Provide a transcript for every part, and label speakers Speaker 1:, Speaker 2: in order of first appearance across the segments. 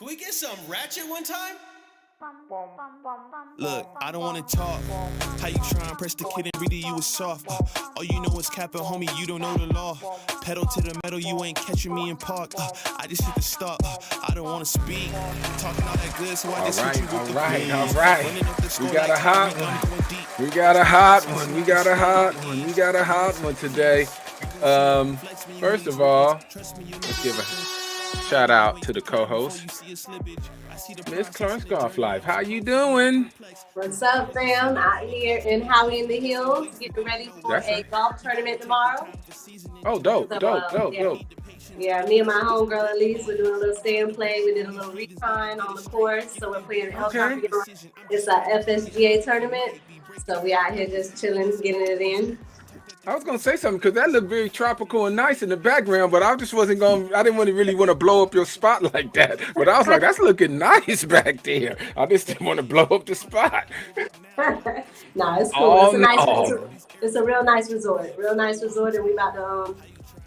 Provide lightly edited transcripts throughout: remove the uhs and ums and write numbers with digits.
Speaker 1: Can we get some ratchet one time?
Speaker 2: Look, I don't wanna talk. How you try and press the kid and read it, you was soft. All you know is capping, homie, you don't know the law. Pedal to the metal, you ain't catching me in park. I just hit the stop. I don't wanna speak. Talking all that good, so I just hit you with the beans.
Speaker 3: All right. We got a hot one. We got a hot one. We got a hot one. We got a hot one today. First of all, let's give a shout out to the co-host, Miss Clarence Golf Life. How you doing?
Speaker 4: What's up, fam? Out here in Howie in the Hills, getting ready for a golf tournament tomorrow.
Speaker 3: Oh, dope.
Speaker 4: Yeah, me and my homegirl Elise, we're doing a little stay and play. We did a little recon on the course, so we're playing El Campeon. It's a FSGA tournament, so we out here just chilling, getting it in.
Speaker 3: I was gonna say something because that looked very tropical and nice in the background, but I just wasn't gonna. I didn't really want to blow up your spot like that. But I was like, that's looking nice back there. I just didn't want to blow up the spot.
Speaker 4: No, it's cool. It's a real nice resort. And we about to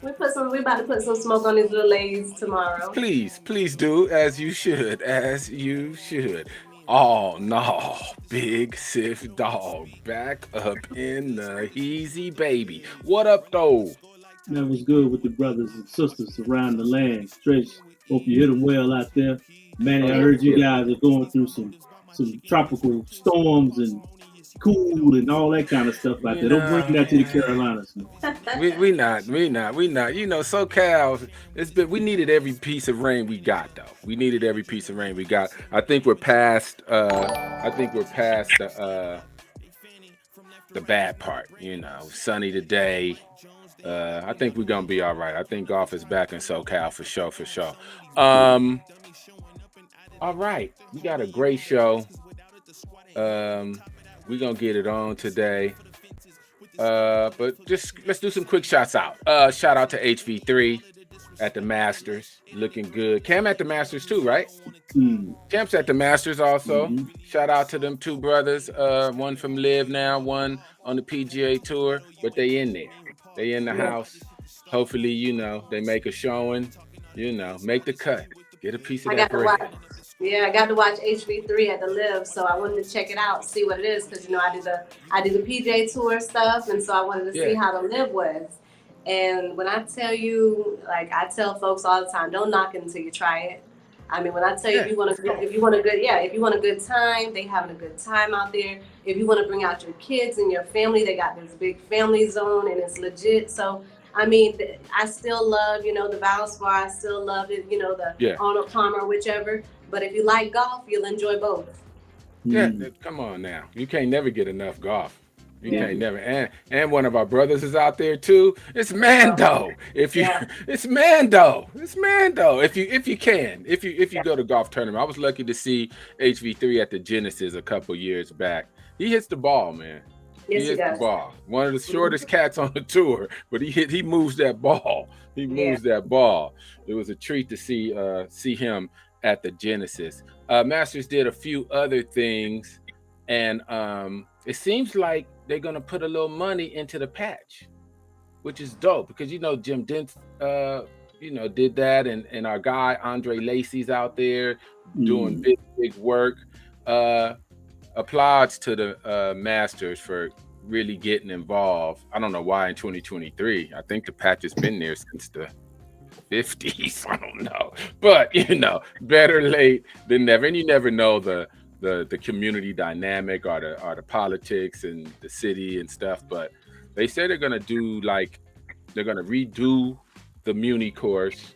Speaker 4: we about to put some smoke on these little ladies tomorrow.
Speaker 3: Please do, as you should. Oh no, Big Sif Dog back up in the easy, baby. What up, though?
Speaker 5: That was good with the brothers and sisters around the land. Stretch, hope you hit them well out there. Manny, I heard you guys are going through some tropical storms and cool and all that kind of stuff out there. Don't bring that to the Carolinas.
Speaker 3: we not. You know, SoCal, we needed every piece of rain we got, though. I think we're past the bad part, you know. Sunny today. I think we're gonna be all right. I think golf is back in SoCal for sure. All right, we got a great show. We're gonna get it on today. But just let's do some quick shots out. Shout out to HV3 at the Masters, looking good. Cam at the Masters too, right? Camp's at the Masters also. Shout out to them two brothers. One from Live now, one on the PGA Tour, but they in there. They in the house. Hopefully, you know, they make a showing. You know, make the cut. Get a piece of that bread.
Speaker 4: I got to watch HV3 at the Live, so I wanted to check it out, see what it is, because you know I did the PGA Tour stuff, and so I wanted to see how the Live was. And when I tell you, like I tell folks all the time, don't knock it until you try it. I mean, when I tell you if you want a good time, they having a good time out there. If you want to bring out your kids and your family, they got this big family zone, and it's legit. So I mean, I still love, you know, the Valspar. I still love it, you know, the Arnold Palmer, whichever. But if you like golf, you'll enjoy both.
Speaker 3: Yeah, come on now. You can't never get enough golf. You can't never. And one of our brothers is out there too. It's Mando. It's Mando. If you go to golf tournament. I was lucky to see HV3 at the Genesis a couple years back. He hits the ball, man.
Speaker 4: Yes,
Speaker 3: he hits the ball. One of the shortest cats on the tour, but he moves that ball. That ball. It was a treat to see him at the Genesis. Masters did a few other things, and it seems like they're gonna put a little money into the patch, which is dope because you know Jim Dent did that, and our guy Andre Lacey's out there doing big work. Applauds to the Masters for really getting involved. I don't know why in 2023. I think the patch has been there since the 50s. I don't know, but you know, better late than never. And you never know the community dynamic or the politics and the city and stuff. But they say they're gonna redo the Muni course,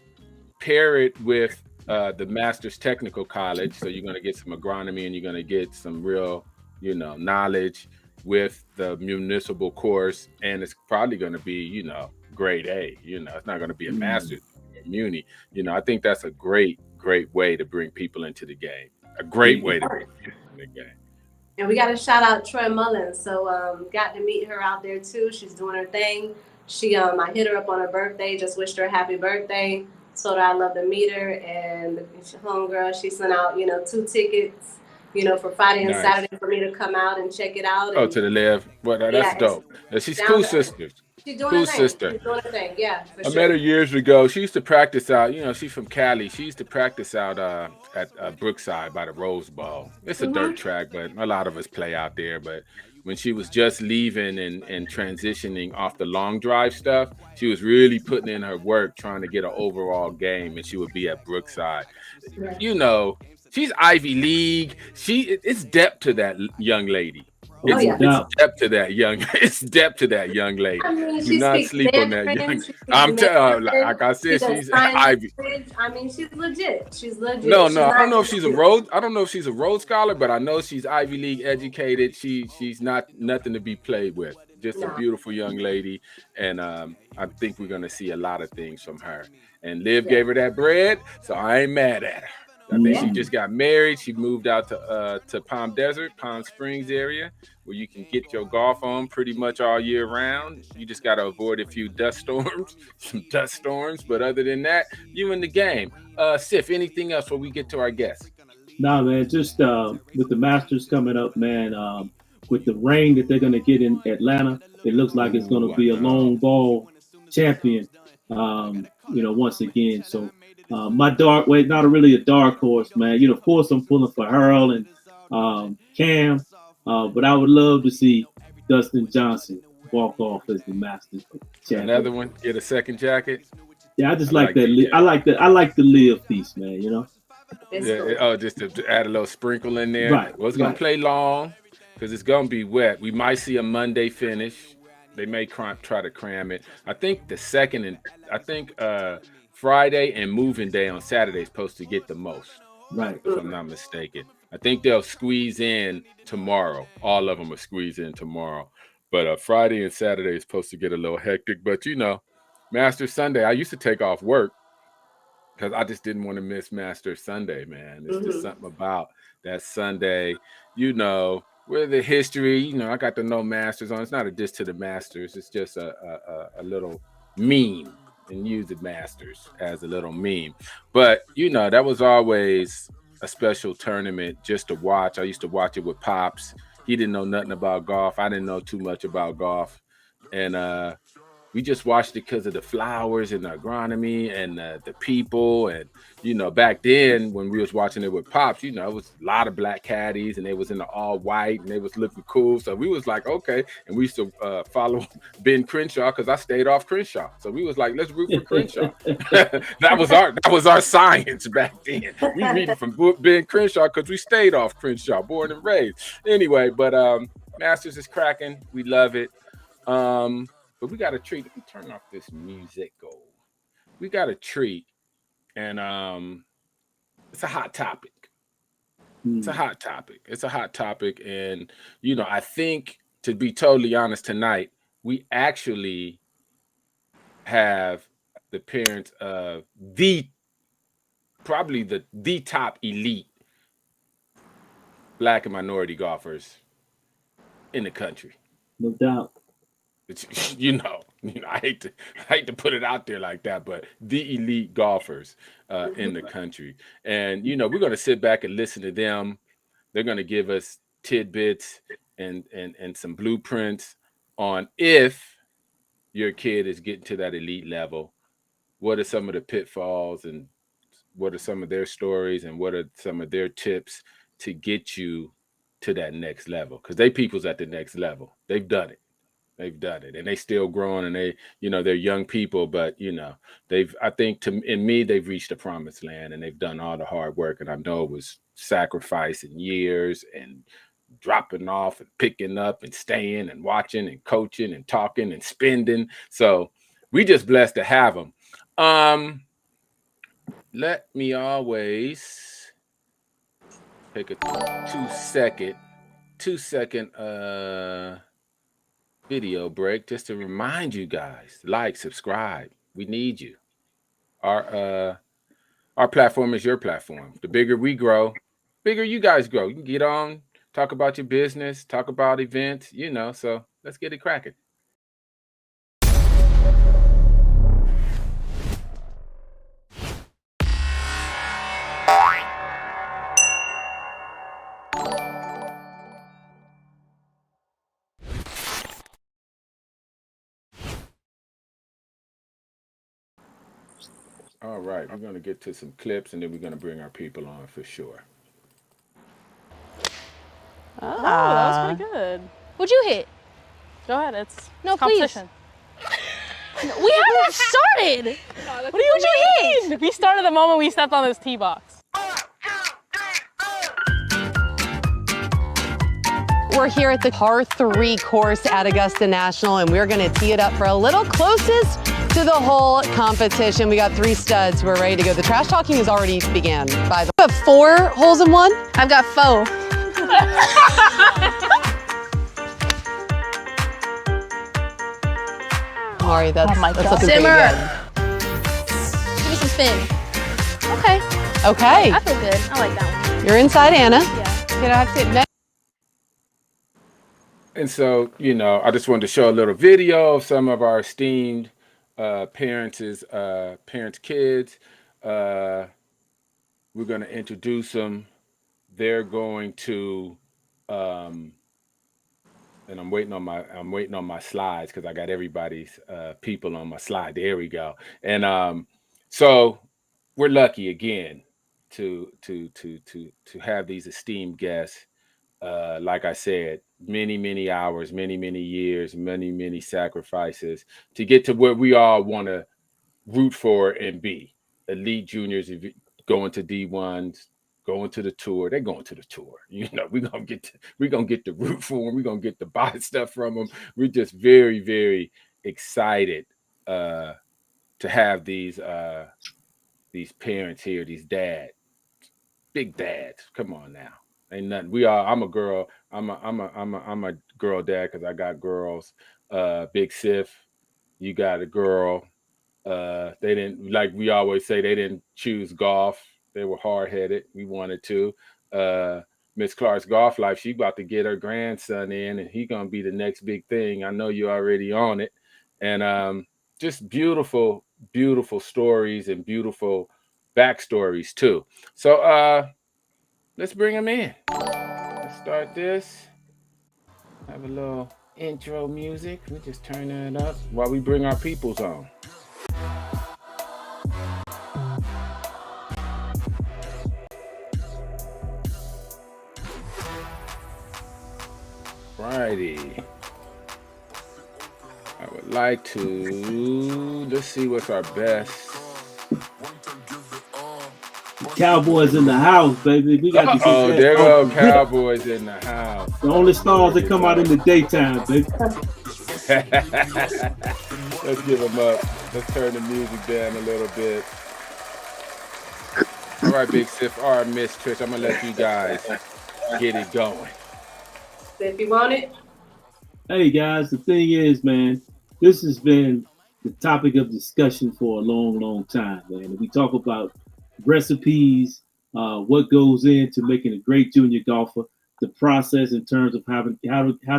Speaker 3: pair it with the Masters Technical College. So you're gonna get some agronomy and you're gonna get some real, you know, knowledge with the municipal course, and it's probably gonna be, you know, grade A. You know, it's not gonna be a Masters Muni. You know, I think that's a great way to bring people into the game. A great way to bring people into the game.
Speaker 4: And we got to shout out Troy Mullins. So got to meet her out there too. She's doing her thing. I hit her up on her birthday, just wished her a happy birthday. Told her I love to meet her, and the homegirl, she sent out, you know, 2 tickets for Friday and
Speaker 3: Nice.
Speaker 4: Saturday for me to come out and check it out.
Speaker 3: Oh,
Speaker 4: And
Speaker 3: to the left. Well, that's
Speaker 4: yeah,
Speaker 3: dope. She's
Speaker 4: down
Speaker 3: cool
Speaker 4: there.
Speaker 3: sister.
Speaker 4: She's doing
Speaker 3: Cool
Speaker 4: her thing.
Speaker 3: sister.
Speaker 4: She's doing her thing. Yeah, for
Speaker 3: I
Speaker 4: sure.
Speaker 3: met her years ago. She used to practice out. She's from Cali. She used to practice out at Brookside by the Rose Bowl. It's a dirt track, but a lot of us play out there. But when she was just leaving and transitioning off the long drive stuff, she was really putting in her work trying to get an overall game, and she would be at Brookside.
Speaker 4: Yeah.
Speaker 3: She's Ivy League. It's depth to that young lady.
Speaker 4: Oh, yeah.
Speaker 3: It's depth to that young. It's depth to that young lady.
Speaker 4: I mean,
Speaker 3: Do
Speaker 4: she
Speaker 3: not
Speaker 4: speaks
Speaker 3: sleep on that
Speaker 4: Mandarin,
Speaker 3: young.
Speaker 4: she speaks
Speaker 3: I'm telling,
Speaker 4: Mandarin,
Speaker 3: like I
Speaker 4: she
Speaker 3: said,
Speaker 4: does
Speaker 3: she's
Speaker 4: sign
Speaker 3: Ivy.
Speaker 4: language. I mean, she's legit. She's legit.
Speaker 3: No,
Speaker 4: She's
Speaker 3: I don't
Speaker 4: not
Speaker 3: know if
Speaker 4: just-
Speaker 3: she's a Rhodes. I don't know if she's a Rhodes Scholar, but I know she's Ivy League educated. She's not nothing to be played with. Just a
Speaker 4: No.
Speaker 3: beautiful young lady, and I think we're gonna see a lot of things from her. And Liv gave her that bread, so I ain't mad at her. I think she just got married. She moved out to Palm Desert, Palm Springs area, where you can get your golf on pretty much all year round. You just got to avoid a few some dust storms. But other than that, you in the game. Sif, anything else before we get to our guests?
Speaker 5: Nah, man, just with the Masters coming up, man, with the rain that they're going to get in Atlanta, it looks like it's going to be a long ball champion, once again. So my not really a dark horse, man. Of course, I'm pulling for Hurl and Cam, but I would love to see Dustin Johnson walk off as the Masters champion.
Speaker 3: Another one, get a second jacket.
Speaker 5: Yeah, I just like that. Yeah. I like the live piece, man.
Speaker 3: Just to add a little sprinkle in there.
Speaker 5: Right.
Speaker 3: Well, it's gonna play long because it's gonna be wet. We might see a Monday finish. They may try to cram it. I think Friday and moving day on Saturday is supposed to get the most.
Speaker 5: Right.
Speaker 3: If I'm not mistaken. I think they'll squeeze in tomorrow. All of them will squeeze in tomorrow. But Friday and Saturday is supposed to get a little hectic. But Masters Sunday, I used to take off work because I just didn't want to miss Masters Sunday, man. It's just something about that Sunday, where the history, I got to know Masters on. It's not a diss to the Masters. It's just a little meme, and use the Masters as a little meme. But, that was always a special tournament just to watch. I used to watch it with Pops. He didn't know nothing about golf. I didn't know too much about golf. And we just watched it because of the flowers and the agronomy and the people. And, back then when we was watching it with Pops, it was a lot of black caddies and they was in the all white and they was looking cool. So we was like, okay. And we used to follow Ben Crenshaw because I stayed off Crenshaw. So we was like, let's root for Crenshaw. that was our science back then. We reading from Ben Crenshaw because we stayed off Crenshaw, born and raised. Anyway, but Masters is cracking. We love it. But we got a treat. Let me turn off this music. We got a treat, and it's a hot topic. It's a hot topic, and I think, to be totally honest, tonight we actually have the parents of probably the top elite Black and minority golfers in the country.
Speaker 5: No doubt.
Speaker 3: I hate to put it out there like that, but the elite golfers in the country. And we're going to sit back and listen to them. They're going to give us tidbits and some blueprints on if your kid is getting to that elite level, what are some of the pitfalls and what are some of their stories and what are some of their tips to get you to that next level, because people's at the next level. They've done it, and they still growing, and they're young people, but I think they've reached the promised land, and they've done all the hard work, and I know it was sacrifice and years and dropping off and picking up and staying and watching and coaching and talking and spending. So we just blessed to have them. Let me always take a 2-second video break just to remind you guys, like, subscribe. We need you. Our platform is your platform. The bigger we grow, bigger you guys grow. You can get on, talk about your business, talk about events, so let's get it cracking. All right, we're gonna get to some clips, and then we're gonna bring our people on for sure.
Speaker 6: Oh, that was pretty good.
Speaker 7: What'd you hit?
Speaker 6: Go ahead. It's
Speaker 7: competition.
Speaker 6: Please.
Speaker 7: We haven't started. What do you hit?
Speaker 6: We started the moment we stepped on this tee box.
Speaker 8: We're here at the par 3 course at Augusta National, and we're going to tee it up for a little closest to the whole competition. We got 3 studs. We're ready to go. The trash talking has already began. By the way, 4 holes in 1.
Speaker 7: I've got 4.
Speaker 8: Mari, that's
Speaker 6: Oh my
Speaker 8: looking
Speaker 6: God.
Speaker 8: pretty
Speaker 7: Simmer.
Speaker 8: good.
Speaker 7: Give me some spin. Okay.
Speaker 8: Okay,
Speaker 7: I feel good. I like that one.
Speaker 8: you're inside, Anna.
Speaker 7: Yeah.
Speaker 8: Gonna have to next.
Speaker 3: And so, you know, I just wanted to show a little video of some of our esteemed parents' kids. We're going to introduce them. They're going to, and I'm waiting on my slides because I got everybody's people on my slide. There we go. And so we're lucky again to have these esteemed guests. Like I said, many hours, many years, many sacrifices to get to where we all want to root for and be. Elite juniors going to D1s, going to the tour. They're going to the tour. You know, we're gonna get to root for them. We're gonna get to buy stuff from them. We're just very excited to have these parents here, these dads, big dads. Come on now. Ain't nothing. I'm a girl. I'm a girl dad because I got girls. Big Sif, you got a girl. They didn't, like we always say, they didn't choose golf. They were hard headed. We wanted to. Miss Clark's golf life. She about to get her grandson in, and he gonna be the next big thing. I know you're already on it, and just beautiful stories and beautiful backstories too. So let's bring them in. Let's start this. Have a little intro music. We just turn that up while we bring our peoples on. Righty. I would like to, let's see what's our best.
Speaker 5: Cowboys in the house, baby. We got to
Speaker 3: Oh, there go Cowboys in the house.
Speaker 5: The only stars that come out in the daytime, baby.
Speaker 3: Let's give them up. Let's turn the music down a little bit. All right, Big Sif. All right, Miss Trish. I'm going to let you guys get it going.
Speaker 4: If you want it.
Speaker 5: Hey, guys, the thing is, man, this has been the topic of discussion for a long time, man. And we talk about recipes, what goes into making a great junior golfer, the process in terms of how do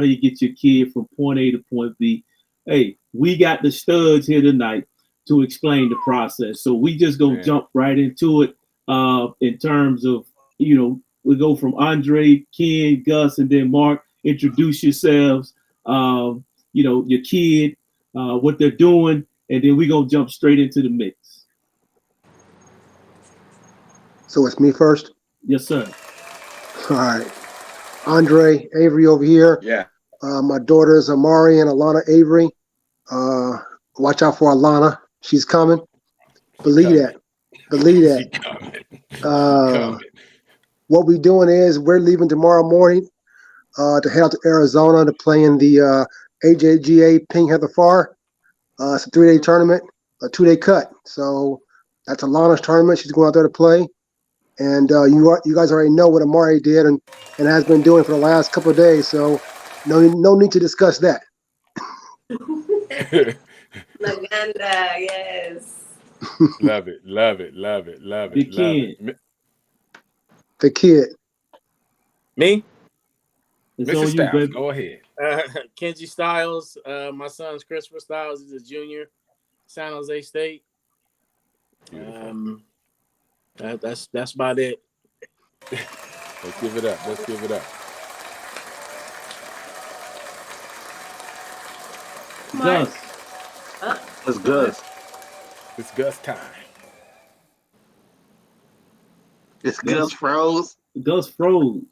Speaker 5: you get your kid from point A to point B. Hey, we got the studs here tonight to explain the process. So we just gonna jump right into it in terms of, you know, we go from Andre, Ken, Gus, and then Mark. Introduce yourselves, you know, your kid, what they're doing, and then we're gonna jump straight into the mix.
Speaker 9: So it's me first?
Speaker 5: Yes, sir.
Speaker 9: All right. Andre Avery over here.
Speaker 1: Yeah.
Speaker 9: My daughters Amari and Alana Avery. Watch out for Alana. She's coming. Believe that. What we're doing is we're leaving tomorrow morning to head out to Arizona to play in the AJGA Pink Heather Far. It's a 3-day tournament, a 2-day cut. So that's Alana's tournament. She's going out there to play. And you guys already know what Amari did and has been doing for the last couple of days. So no need to discuss that.
Speaker 4: Maganda, yes.
Speaker 3: Love it.
Speaker 9: The kid.
Speaker 1: Me?
Speaker 5: It's
Speaker 3: Mr.
Speaker 5: on
Speaker 3: Styles,
Speaker 5: you, baby.
Speaker 3: go ahead.
Speaker 1: Kenji Styles. My son's Christopher Styles. He's a junior, San Jose State. That's about it.
Speaker 3: Let's give it up.
Speaker 5: Gus.
Speaker 1: That's Gus.
Speaker 3: It's Gus time.
Speaker 10: It's Gus froze.
Speaker 5: Gus froze.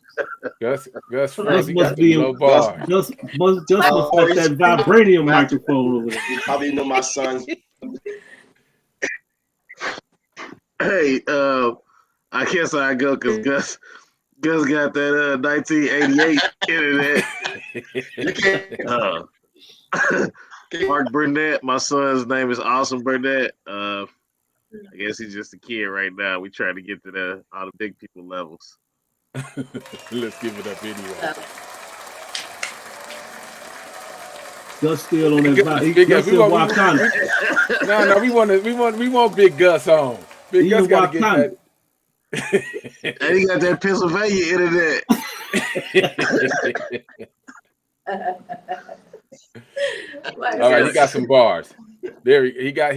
Speaker 3: Gus
Speaker 5: Gus
Speaker 3: froze. He
Speaker 5: must
Speaker 3: got
Speaker 5: be
Speaker 3: the
Speaker 5: a
Speaker 3: low bar.
Speaker 5: Gus must got that vibranium microphone over there.
Speaker 11: You probably know my sons.
Speaker 10: Hey, I guess I go because Gus got that 1988 internet. Mark Burnett, my son's name is Awesome Burnett. I guess he's just a kid right now. We try to get to all the big people levels.
Speaker 3: Let's give it up anyway.
Speaker 5: Gus still on that vibe.
Speaker 3: No, we want Big Gus on. Big Gus got to get that.
Speaker 10: And he got that Pennsylvania internet.
Speaker 3: All right, he got some bars. There he got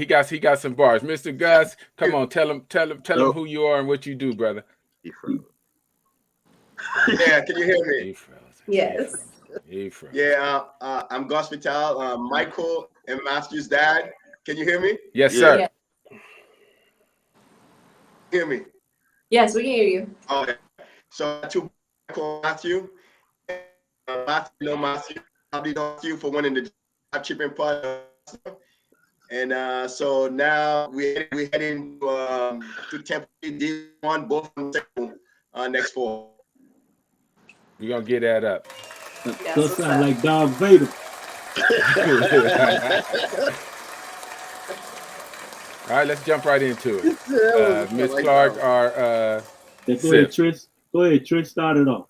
Speaker 3: some bars. Mr. Gus, come on, tell him who you are and what you do, brother.
Speaker 11: Yeah, can you hear me?
Speaker 4: Yes.
Speaker 11: Yeah, I'm Gus Vital, Michael and Matthew's dad. Can you hear me?
Speaker 3: Yes, sir.
Speaker 4: Yeah.
Speaker 11: Hear me?
Speaker 4: Yes, we can hear you.
Speaker 11: Okay. So to Michael, Matthew, Matthew, probably know Matthew for winning the chipping part. And so now we heading to Tampa D1, both next fall.
Speaker 3: We're gonna get that up.
Speaker 5: Gus sound like Darth Vader.
Speaker 3: All right, let's jump right into it. Ms. Clark, our
Speaker 5: Go ahead, Trish, start it off.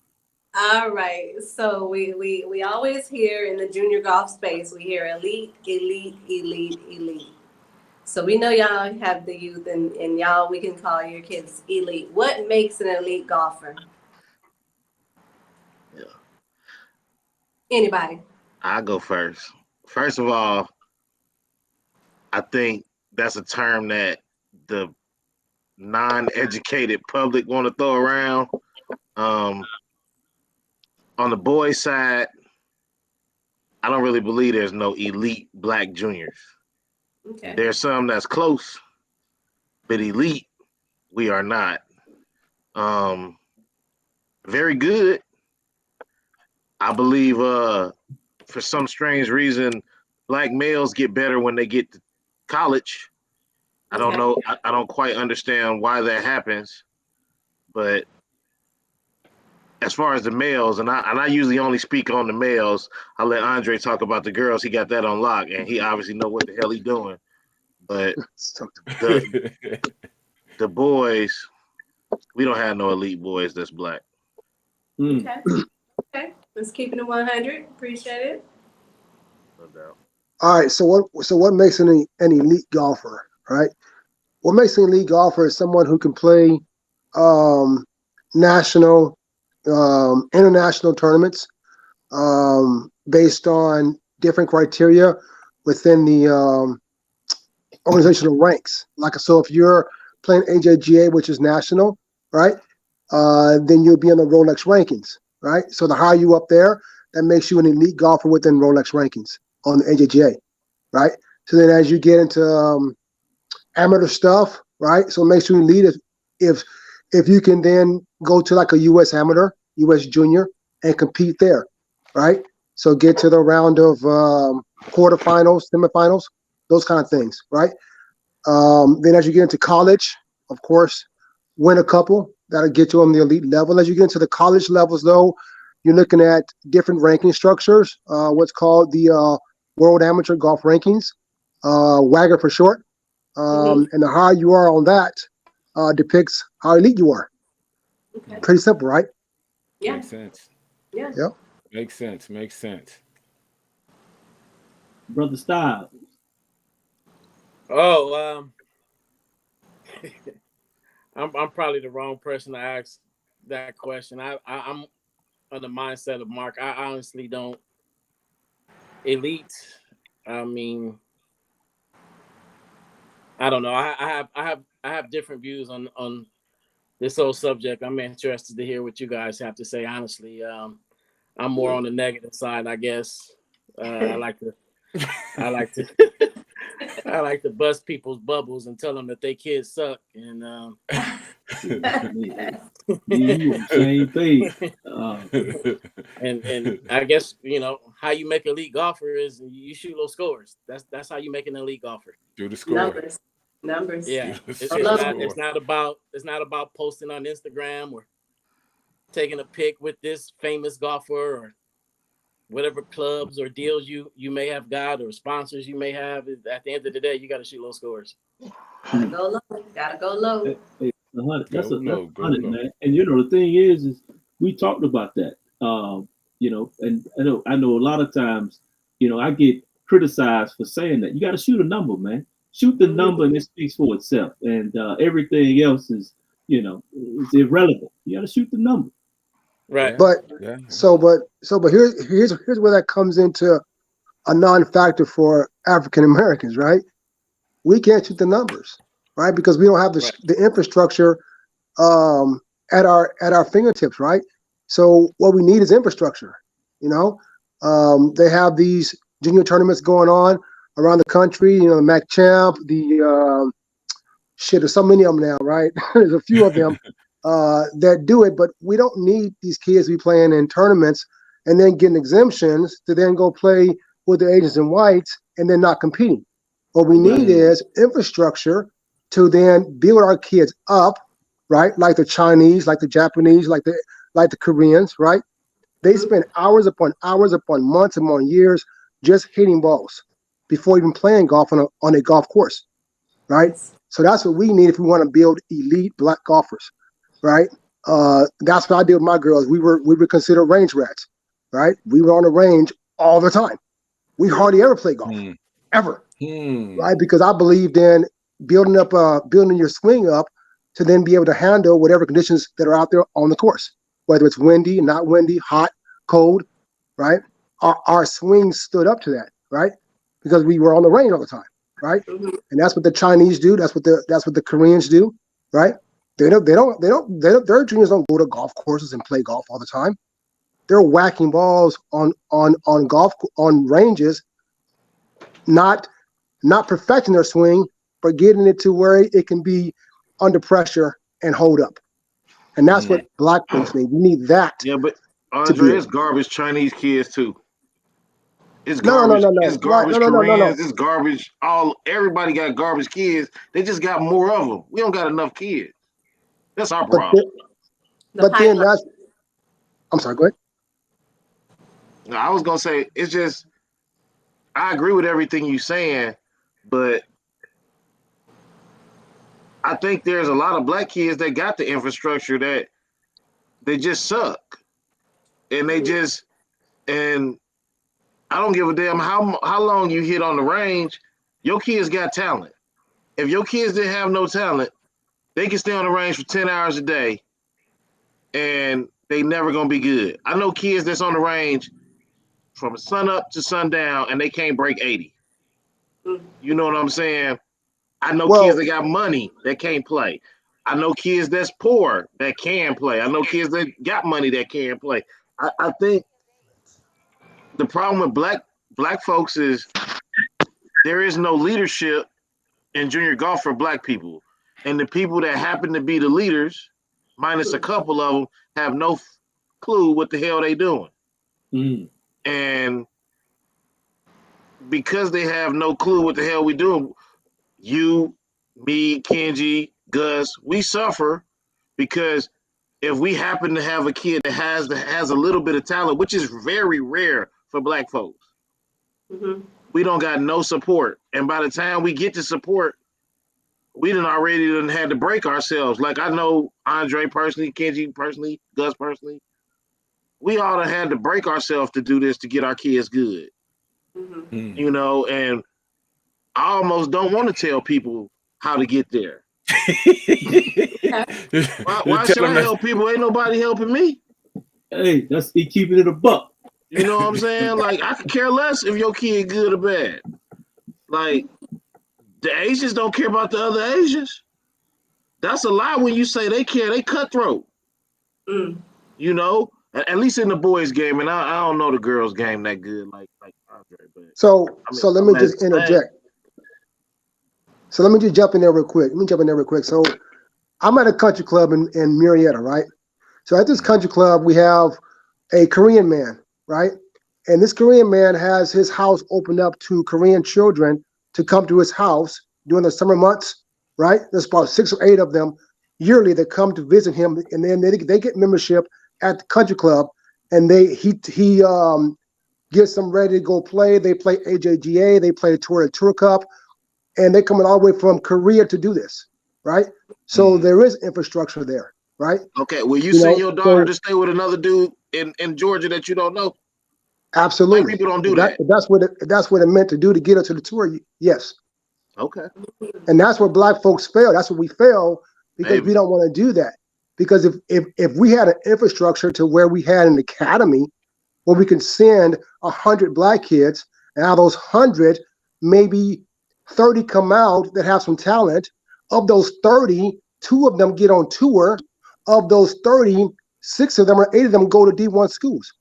Speaker 4: All right. So we always hear in the junior golf space, we hear elite, elite, elite, elite. So we know y'all have the youth and y'all, we can call your kids elite. What makes an elite golfer?
Speaker 10: Yeah.
Speaker 4: Anybody?
Speaker 10: I'll go first. First of all, I think that's a term that the non-educated public want to throw around. On the boys' side, I don't really believe there's no elite black juniors.
Speaker 4: Okay.
Speaker 10: There's some that's close, but elite, we are not. Very good. I believe for some strange reason, black males get better when they get to college. I don't know. I don't quite understand why that happens, but as far as the males, and I usually only speak on the males. I'll let Andre talk about the girls. He got that on lock, and he obviously know what the hell he's doing. But the boys, we don't have no elite boys that's black.
Speaker 4: Okay. Okay. Let's keep it at 100. Appreciate it.
Speaker 10: No doubt.
Speaker 9: All right. So what makes an elite golfer, right? What makes an elite golfer is someone who can play national, international tournaments based on different criteria within the organizational ranks. Like, so if you're playing AJGA, which is national, right, then you'll be on the Rolex rankings, right? So the higher you up there, that makes you an elite golfer within Rolex rankings on the AJGA, right? So then as you get into amateur stuff, right, so it makes you elite if you can then go to like a U.S. amateur, U.S. junior, and compete there, right? So get to the round of quarterfinals, semifinals, those kind of things, right? Then as you get into college, of course, win a couple. That'll get you on the elite level. As you get into the college levels, though, you're looking at different ranking structures, what's called the World Amateur Golf Rankings, WAGR for short. And the higher you are on that depicts how elite you are.
Speaker 4: Okay.
Speaker 9: Pretty simple, right?
Speaker 4: Yeah.
Speaker 3: Makes sense.
Speaker 4: Yeah.
Speaker 9: Yep.
Speaker 3: Makes sense.
Speaker 5: Brother Styles.
Speaker 1: Oh, I'm probably the wrong person to ask that question. I'm on the mindset of Mark. I honestly don't. Elite. I mean, I don't know. I have different views on this whole subject. I'm interested to hear what you guys have to say. Honestly, I'm more on the negative side, I guess. I like to I like to bust people's bubbles and tell them that they kids suck. And
Speaker 5: you on the same page.
Speaker 1: and I guess how you make an elite golfer is you shoot low scores. That's how you make an elite golfer.
Speaker 3: Do the score.
Speaker 4: Numbers.
Speaker 1: Yeah, it's not about posting on Instagram or taking a pic with this famous golfer or whatever clubs or deals you may have got or sponsors you may have. At the end of the day, you got to shoot low scores.
Speaker 4: Gotta go low. Gotta go low.
Speaker 5: Hey, that's a 100, man. And the thing is we talked about that. And I know a lot of times, I get criticized for saying that. You got to shoot a number, man. Shoot the number, and it speaks for itself. And everything else is, it's irrelevant. You got to shoot the number.
Speaker 1: Right.
Speaker 9: But here's where that comes into a non-factor for African Americans, right? We can't shoot the numbers, right? Because we don't have the infrastructure at our fingertips, right? So what we need is infrastructure. They have these junior tournaments going on around the country. The MAC Champ, there's so many of them now, right? There's a few of them. That do it, but we don't need these kids to be playing in tournaments and then getting exemptions to then go play with the Asians and whites and then not competing. What we need is infrastructure to then build our kids up, right? Like the Chinese, like the Japanese, like the Koreans, right? They spend hours upon months upon years just hitting balls before even playing golf on a golf course, right? So that's what we need if we want to build elite black golfers. Right. That's what I did with my girls. We were considered range rats, right? We were on the range all the time. We hardly ever played golf, ever, right? Because I believed in building your swing up to then be able to handle whatever conditions that are out there on the course, whether it's windy, not windy, hot, cold, right? Our swing stood up to that, right? Because we were on the range all the time, right? And that's what the Chinese do. That's what the Koreans do, right? Their juniors don't go to golf courses and play golf all the time. They're whacking balls on ranges, not perfecting their swing, but getting it to where it can be under pressure and hold up. And that's what black folks need. We need that.
Speaker 10: Yeah, but Andre, it's garbage Chinese kids too. It's garbage.
Speaker 9: No.
Speaker 10: It's garbage Koreans. It's garbage. Everybody got garbage kids. They just got more of them. We don't got enough kids. That's our problem.
Speaker 9: But then that's. I'm sorry. Go ahead.
Speaker 10: No, I was gonna say it's just. I agree with everything you're saying, but I think there's a lot of black kids that got the infrastructure that they just suck, and I don't give a damn how long you hit on the range. Your kids got talent. If your kids didn't have no talent, they can stay on the range for 10 hours a day, and they never gonna be good. I know kids that's on the range from sun up to sundown, and they can't break 80. You know what I'm saying? I know kids that got money that can't play. I know kids that's poor that can play. I know kids that got money that can play. I think the problem with black folks is there is no leadership in junior golf for black people. And the people that happen to be the leaders, minus a couple of them, have no clue what the hell they doing. And because they have no clue what the hell we doing, you, me, Kenji, Gus, we suffer because if we happen to have a kid that has a little bit of talent, which is very rare for black folks, we don't got no support. And by the time we get to support, we already had to break ourselves. Like I know Andre personally, Kenji personally, Gus personally, we all done had to break ourselves to do this to get our kids good. And I almost don't want to tell people how to get there. Why should I help people? Ain't nobody helping me.
Speaker 5: Hey, that's he keeping it a buck.
Speaker 10: You know what I'm saying? Like I could care less if your kid good or bad. Like the Asians don't care about the other Asians. That's a lie when you say they care. They cutthroat. At least in the boys' game, and I don't know the girls' game that good like Andre. But
Speaker 9: so let me just interject. So let me just jump in there real quick. So I'm at a country club in Marietta, right? So at this country club, we have a Korean man, right? And this Korean man has his house opened up to Korean children to come to his house during the summer months, right? There's about 6 or 8 of them yearly that come to visit him, and then they get membership at the country club, and he gets them ready to go play. They play AJGA, they play the Tour Cup, and they're coming all the way from Korea to do this, right? So there is infrastructure there, right?
Speaker 10: Okay, will you send your daughter to stay with another dude in Georgia that you don't know?
Speaker 9: Absolutely.
Speaker 10: Black people don't do that.
Speaker 9: That's what it meant to do to get her to the tour. Yes.
Speaker 10: Okay.
Speaker 9: And that's where black folks fail. That's what we fail because we don't want to do that. Because if we had an infrastructure to where we had an academy where we can send 100 black kids, and out of those 100, maybe 30 come out that have some talent. Of those 30, 2 of them get on tour. Of those 30, 6 of them or 8 of them go to D1 schools.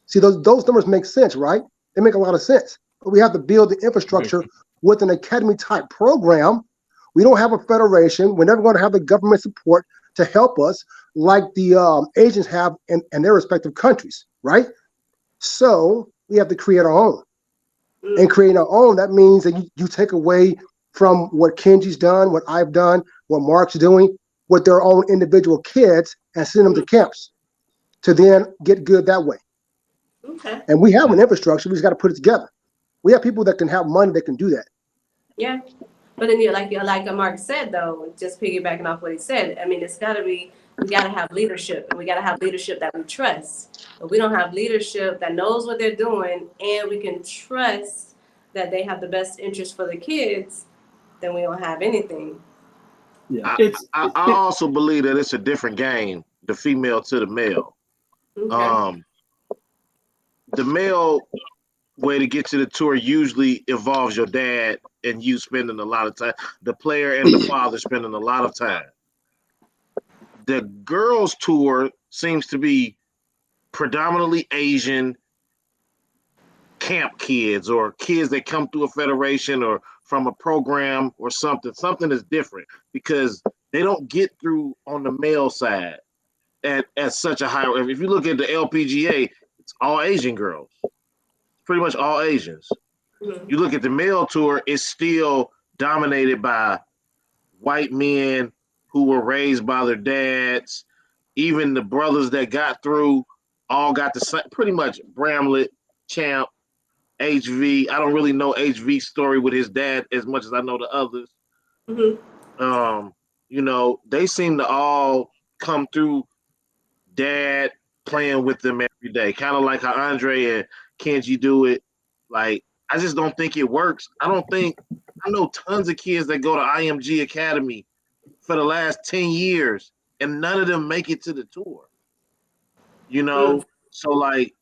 Speaker 9: See, those numbers make sense, right? They make a lot of sense. But we have to build the infrastructure with an academy type program. We don't have a federation. We're never going to have the government support to help us like the Asians have in their respective countries, right? So we have to create our own. And creating our own, that means that you take away from what Kenji's done, what I've done, what Mark's doing with their own individual kids and send them to camps to then get good that way.
Speaker 4: Okay.
Speaker 9: And we have an infrastructure. We just got to put it together. We have people that can have money that can do that.
Speaker 4: Yeah. But then like Mark said, though, just piggybacking off what he said, I mean, we got to have leadership, and we got to have leadership that we trust. But we don't have leadership that knows what they're doing, and we can trust that they have the best interest for the kids, then we don't have anything.
Speaker 5: Yeah.
Speaker 10: I also believe that it's a different game, the female to the male.
Speaker 4: Okay.
Speaker 10: The male way to get to the tour usually involves your dad and you spending a lot of time, the player and the father spending a lot of time. The girls' tour seems to be predominantly Asian camp kids or kids that come through a federation or from a program or something. Something is different because they don't get through on the male side at such a high. If you look at the LPGA, it's all Asian girls, pretty much all Asians.
Speaker 4: Mm-hmm.
Speaker 10: You look at the male tour, it's still dominated by white men who were raised by their dads. Even the brothers that got through all got the same, pretty much Bramlett, Champ, HV. I don't really know HV's story with his dad as much as I know the others.
Speaker 4: Mm-hmm.
Speaker 10: You know, they seem to all come through dad playing with them every day, kind of like how Andre and Kenji do it. Like, I just don't think it works. I know tons of kids that go to IMG Academy for the last 10 years, and none of them make it to the tour. You know? So, like,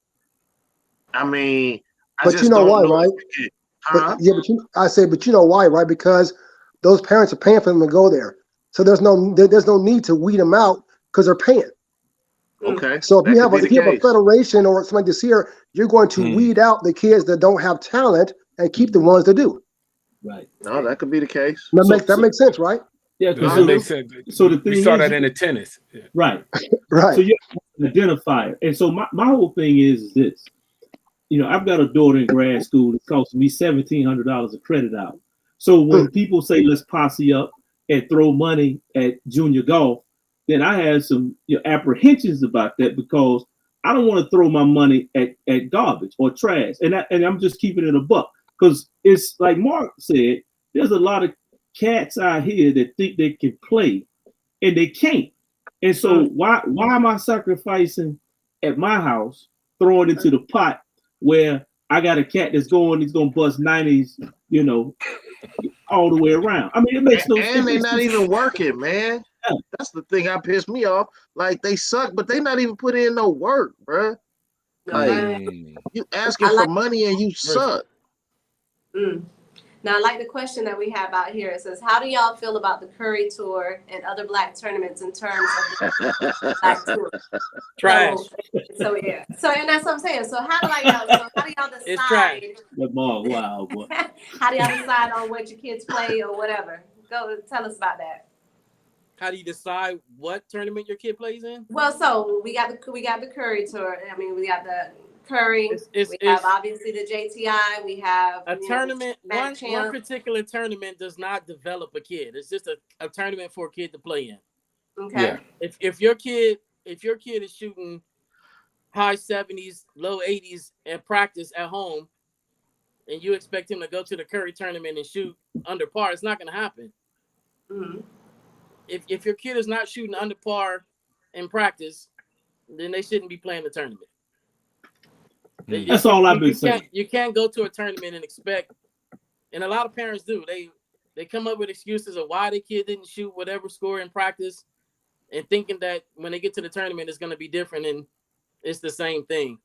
Speaker 10: I mean,
Speaker 9: But you know why, right?
Speaker 10: Huh?
Speaker 9: But you know why, right? Because those parents are paying for them to go there. So there's no need to weed them out because they're paying.
Speaker 10: Okay.
Speaker 9: So if you have a federation or something like this here, you're going to weed out the kids that don't have talent and keep the ones that do.
Speaker 5: Right.
Speaker 10: No, that could be the case.
Speaker 9: That makes sense, right?
Speaker 5: Yeah,
Speaker 3: that makes sense.
Speaker 5: So the thing
Speaker 3: we saw that in the tennis. Yeah.
Speaker 5: Right.
Speaker 9: Right.
Speaker 5: So you have an identifier. And so my whole thing is this. You know, I've got a daughter in grad school. It costs me $1,700 a credit out. So when people say let's posse up and throw money at junior golf, then I have some apprehensions about that because I don't want to throw my money at garbage or trash. And I'm just keeping it a buck because it's like Mark said, there's a lot of cats out here that think they can play and they can't. And so why am I sacrificing at my house, throwing into the pot where I got a cat he's going to bust 90s, all the way around. I mean, it makes no sense.
Speaker 10: And they're not even working, man. That's the thing that pissed me off. Like, they suck, but they not even put in no work, bro. Like, you asking for money and you suck.
Speaker 4: Now, I like the question that we have out here. It says, how do y'all feel about the Curry Tour and other black tournaments in terms of the black tour?
Speaker 1: Trash.
Speaker 4: So yeah. So, and that's what I'm saying. So how do y'all decide?
Speaker 1: It's trash.
Speaker 5: Wow, boy.
Speaker 4: How do y'all decide on what your kids play or whatever? Go tell us about that.
Speaker 1: How do you decide what tournament your kid plays in?
Speaker 4: Well, so we got the Curry tour. I mean, we got the Curry. We have obviously the JTI. We have
Speaker 1: a tournament. One
Speaker 4: champ.
Speaker 1: particular tournament does not develop a kid. It's just a tournament for a kid to play in.
Speaker 4: Okay. Yeah.
Speaker 1: If your kid is shooting high 70s, low 80s in practice at home, and you expect him to go to the Curry tournament and shoot under par, it's not going to happen.
Speaker 4: Mm-hmm.
Speaker 1: If your kid is not shooting under par in practice, then they shouldn't be playing the tournament.
Speaker 5: That's all I've been saying.
Speaker 1: You can't go to a tournament and expect, and a lot of parents do. They come up with excuses of why the kid didn't shoot whatever score in practice, and thinking that when they get to the tournament, it's going to be different, and it's the same thing.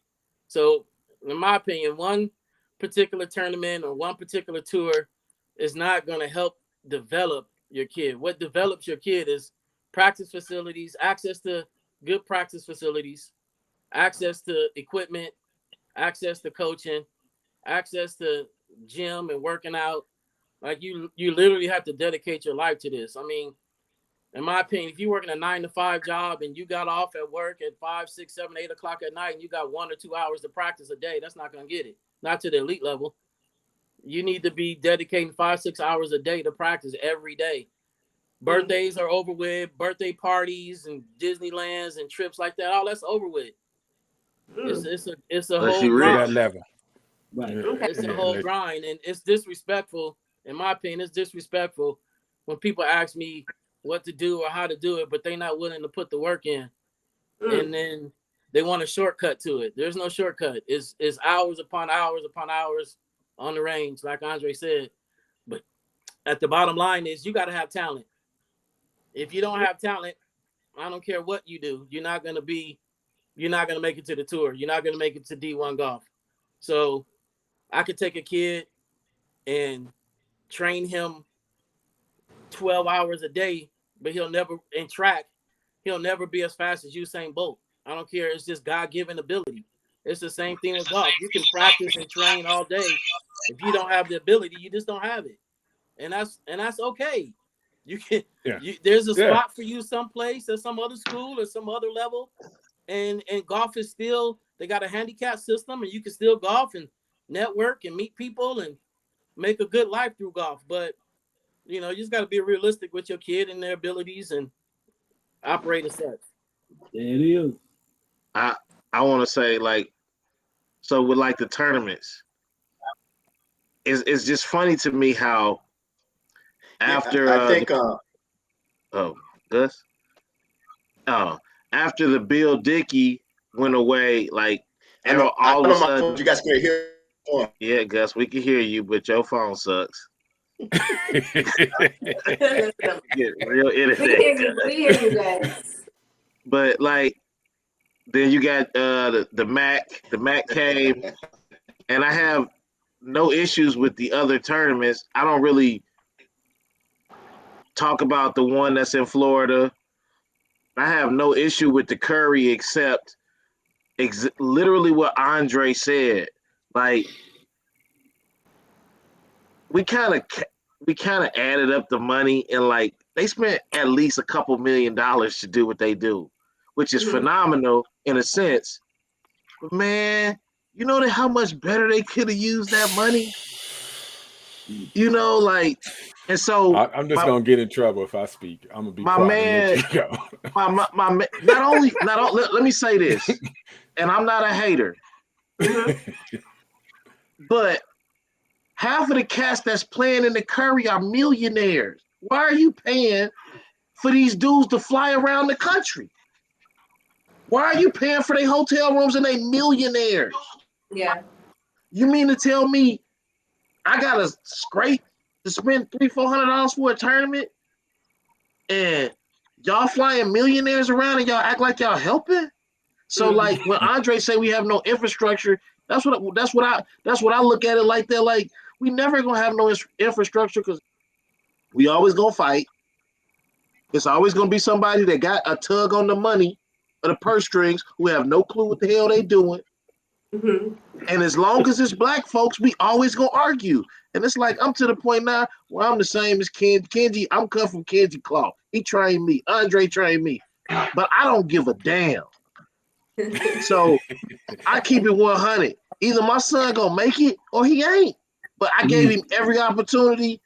Speaker 1: So, in my opinion, one particular tournament or one particular tour is not going to help develop your kid. What develops your kid is practice facilities, access to good practice facilities, access to equipment, access to coaching, access to gym and working out. Like you literally have to dedicate your life to this. I mean, in my opinion, if you're working a 9-to-5 job and you got off at work at 5, 6, 7, 8 o'clock at night and you got 1 or 2 hours to practice a day, that's not going to get it. Not to the elite level. You need to be dedicating 5, 6 hours a day to practice every day. Birthdays are over with, birthday parties and Disneylands and trips like that. All that's over with. It's a whole grind.
Speaker 3: level.
Speaker 5: Right.
Speaker 1: It's a whole grind, and it's disrespectful. In my opinion, it's disrespectful when people ask me what to do or how to do it, but they're not willing to put the work in, and then they want a shortcut to it. There's no shortcut. It's hours upon hours upon hours on the range, like Andre said. But at the bottom line is you got to have talent. If you don't have talent, I don't care what you do. You're not going to make it to the tour. You're not going to make it to D1 golf. So I could take a kid and train him 12 hours a day, but he'll never be as fast as Usain Bolt. I don't care. It's just God-given ability. It's the same thing with golf. You can practice and train all day. If you don't have the ability, you just don't have it. And that's okay. You can there's a spot for you someplace at some other school or some other level. And golf is still, they got a handicap system and you can still golf and network and meet people and make a good life through golf. But you just got to be realistic with your kid and their abilities and operate as such.
Speaker 5: There it is.
Speaker 10: I want to say, like, so with like the tournaments, it's just funny to me how after after the Bill Dickey went away, like all of a sudden
Speaker 11: you guys can hear.
Speaker 10: Yeah, Gus, we can hear you, but your phone sucks. Get real internet.
Speaker 4: We hear you guys.
Speaker 10: But like, then you got the Mac came, and I have no issues with the other tournaments. I don't really talk about the one that's in Florida. I have no issue with the Curry except literally what Andre said. Like, we kind of added up the money, and like they spent at least a couple $1 million to do what they do, which is phenomenal in a sense. But man, you know how much better they could have used that money. And so
Speaker 3: I'm just gonna get in trouble if I speak. I'm gonna be
Speaker 10: my
Speaker 3: quiet.
Speaker 10: Man. My man. Not only. Let me say this, and I'm not a hater, but half of the cats that's playing in the Curry are millionaires. Why are you paying for these dudes to fly around the country? Why are you paying for their hotel rooms and they millionaires?
Speaker 4: Yeah.
Speaker 10: You mean to tell me I gotta scrape to spend $300-400 for a tournament, and y'all flying millionaires around and y'all act like y'all helping? So like when Andre say we have no infrastructure, that's what I look at it like that. Like we never gonna have no infrastructure because we always gonna fight. It's always gonna be somebody that got a tug on the money or the purse strings who have no clue what the hell they doing.
Speaker 4: Mm-hmm.
Speaker 10: And as long as it's black folks, we always gonna argue. And it's like I'm to the point now where I'm the same as Kenji. I'm come from Kenji Claw. He trained me. Andre trained me. But I don't give a damn. So I keep it 100. Either my son gonna make it or he ain't. But I gave him every opportunity.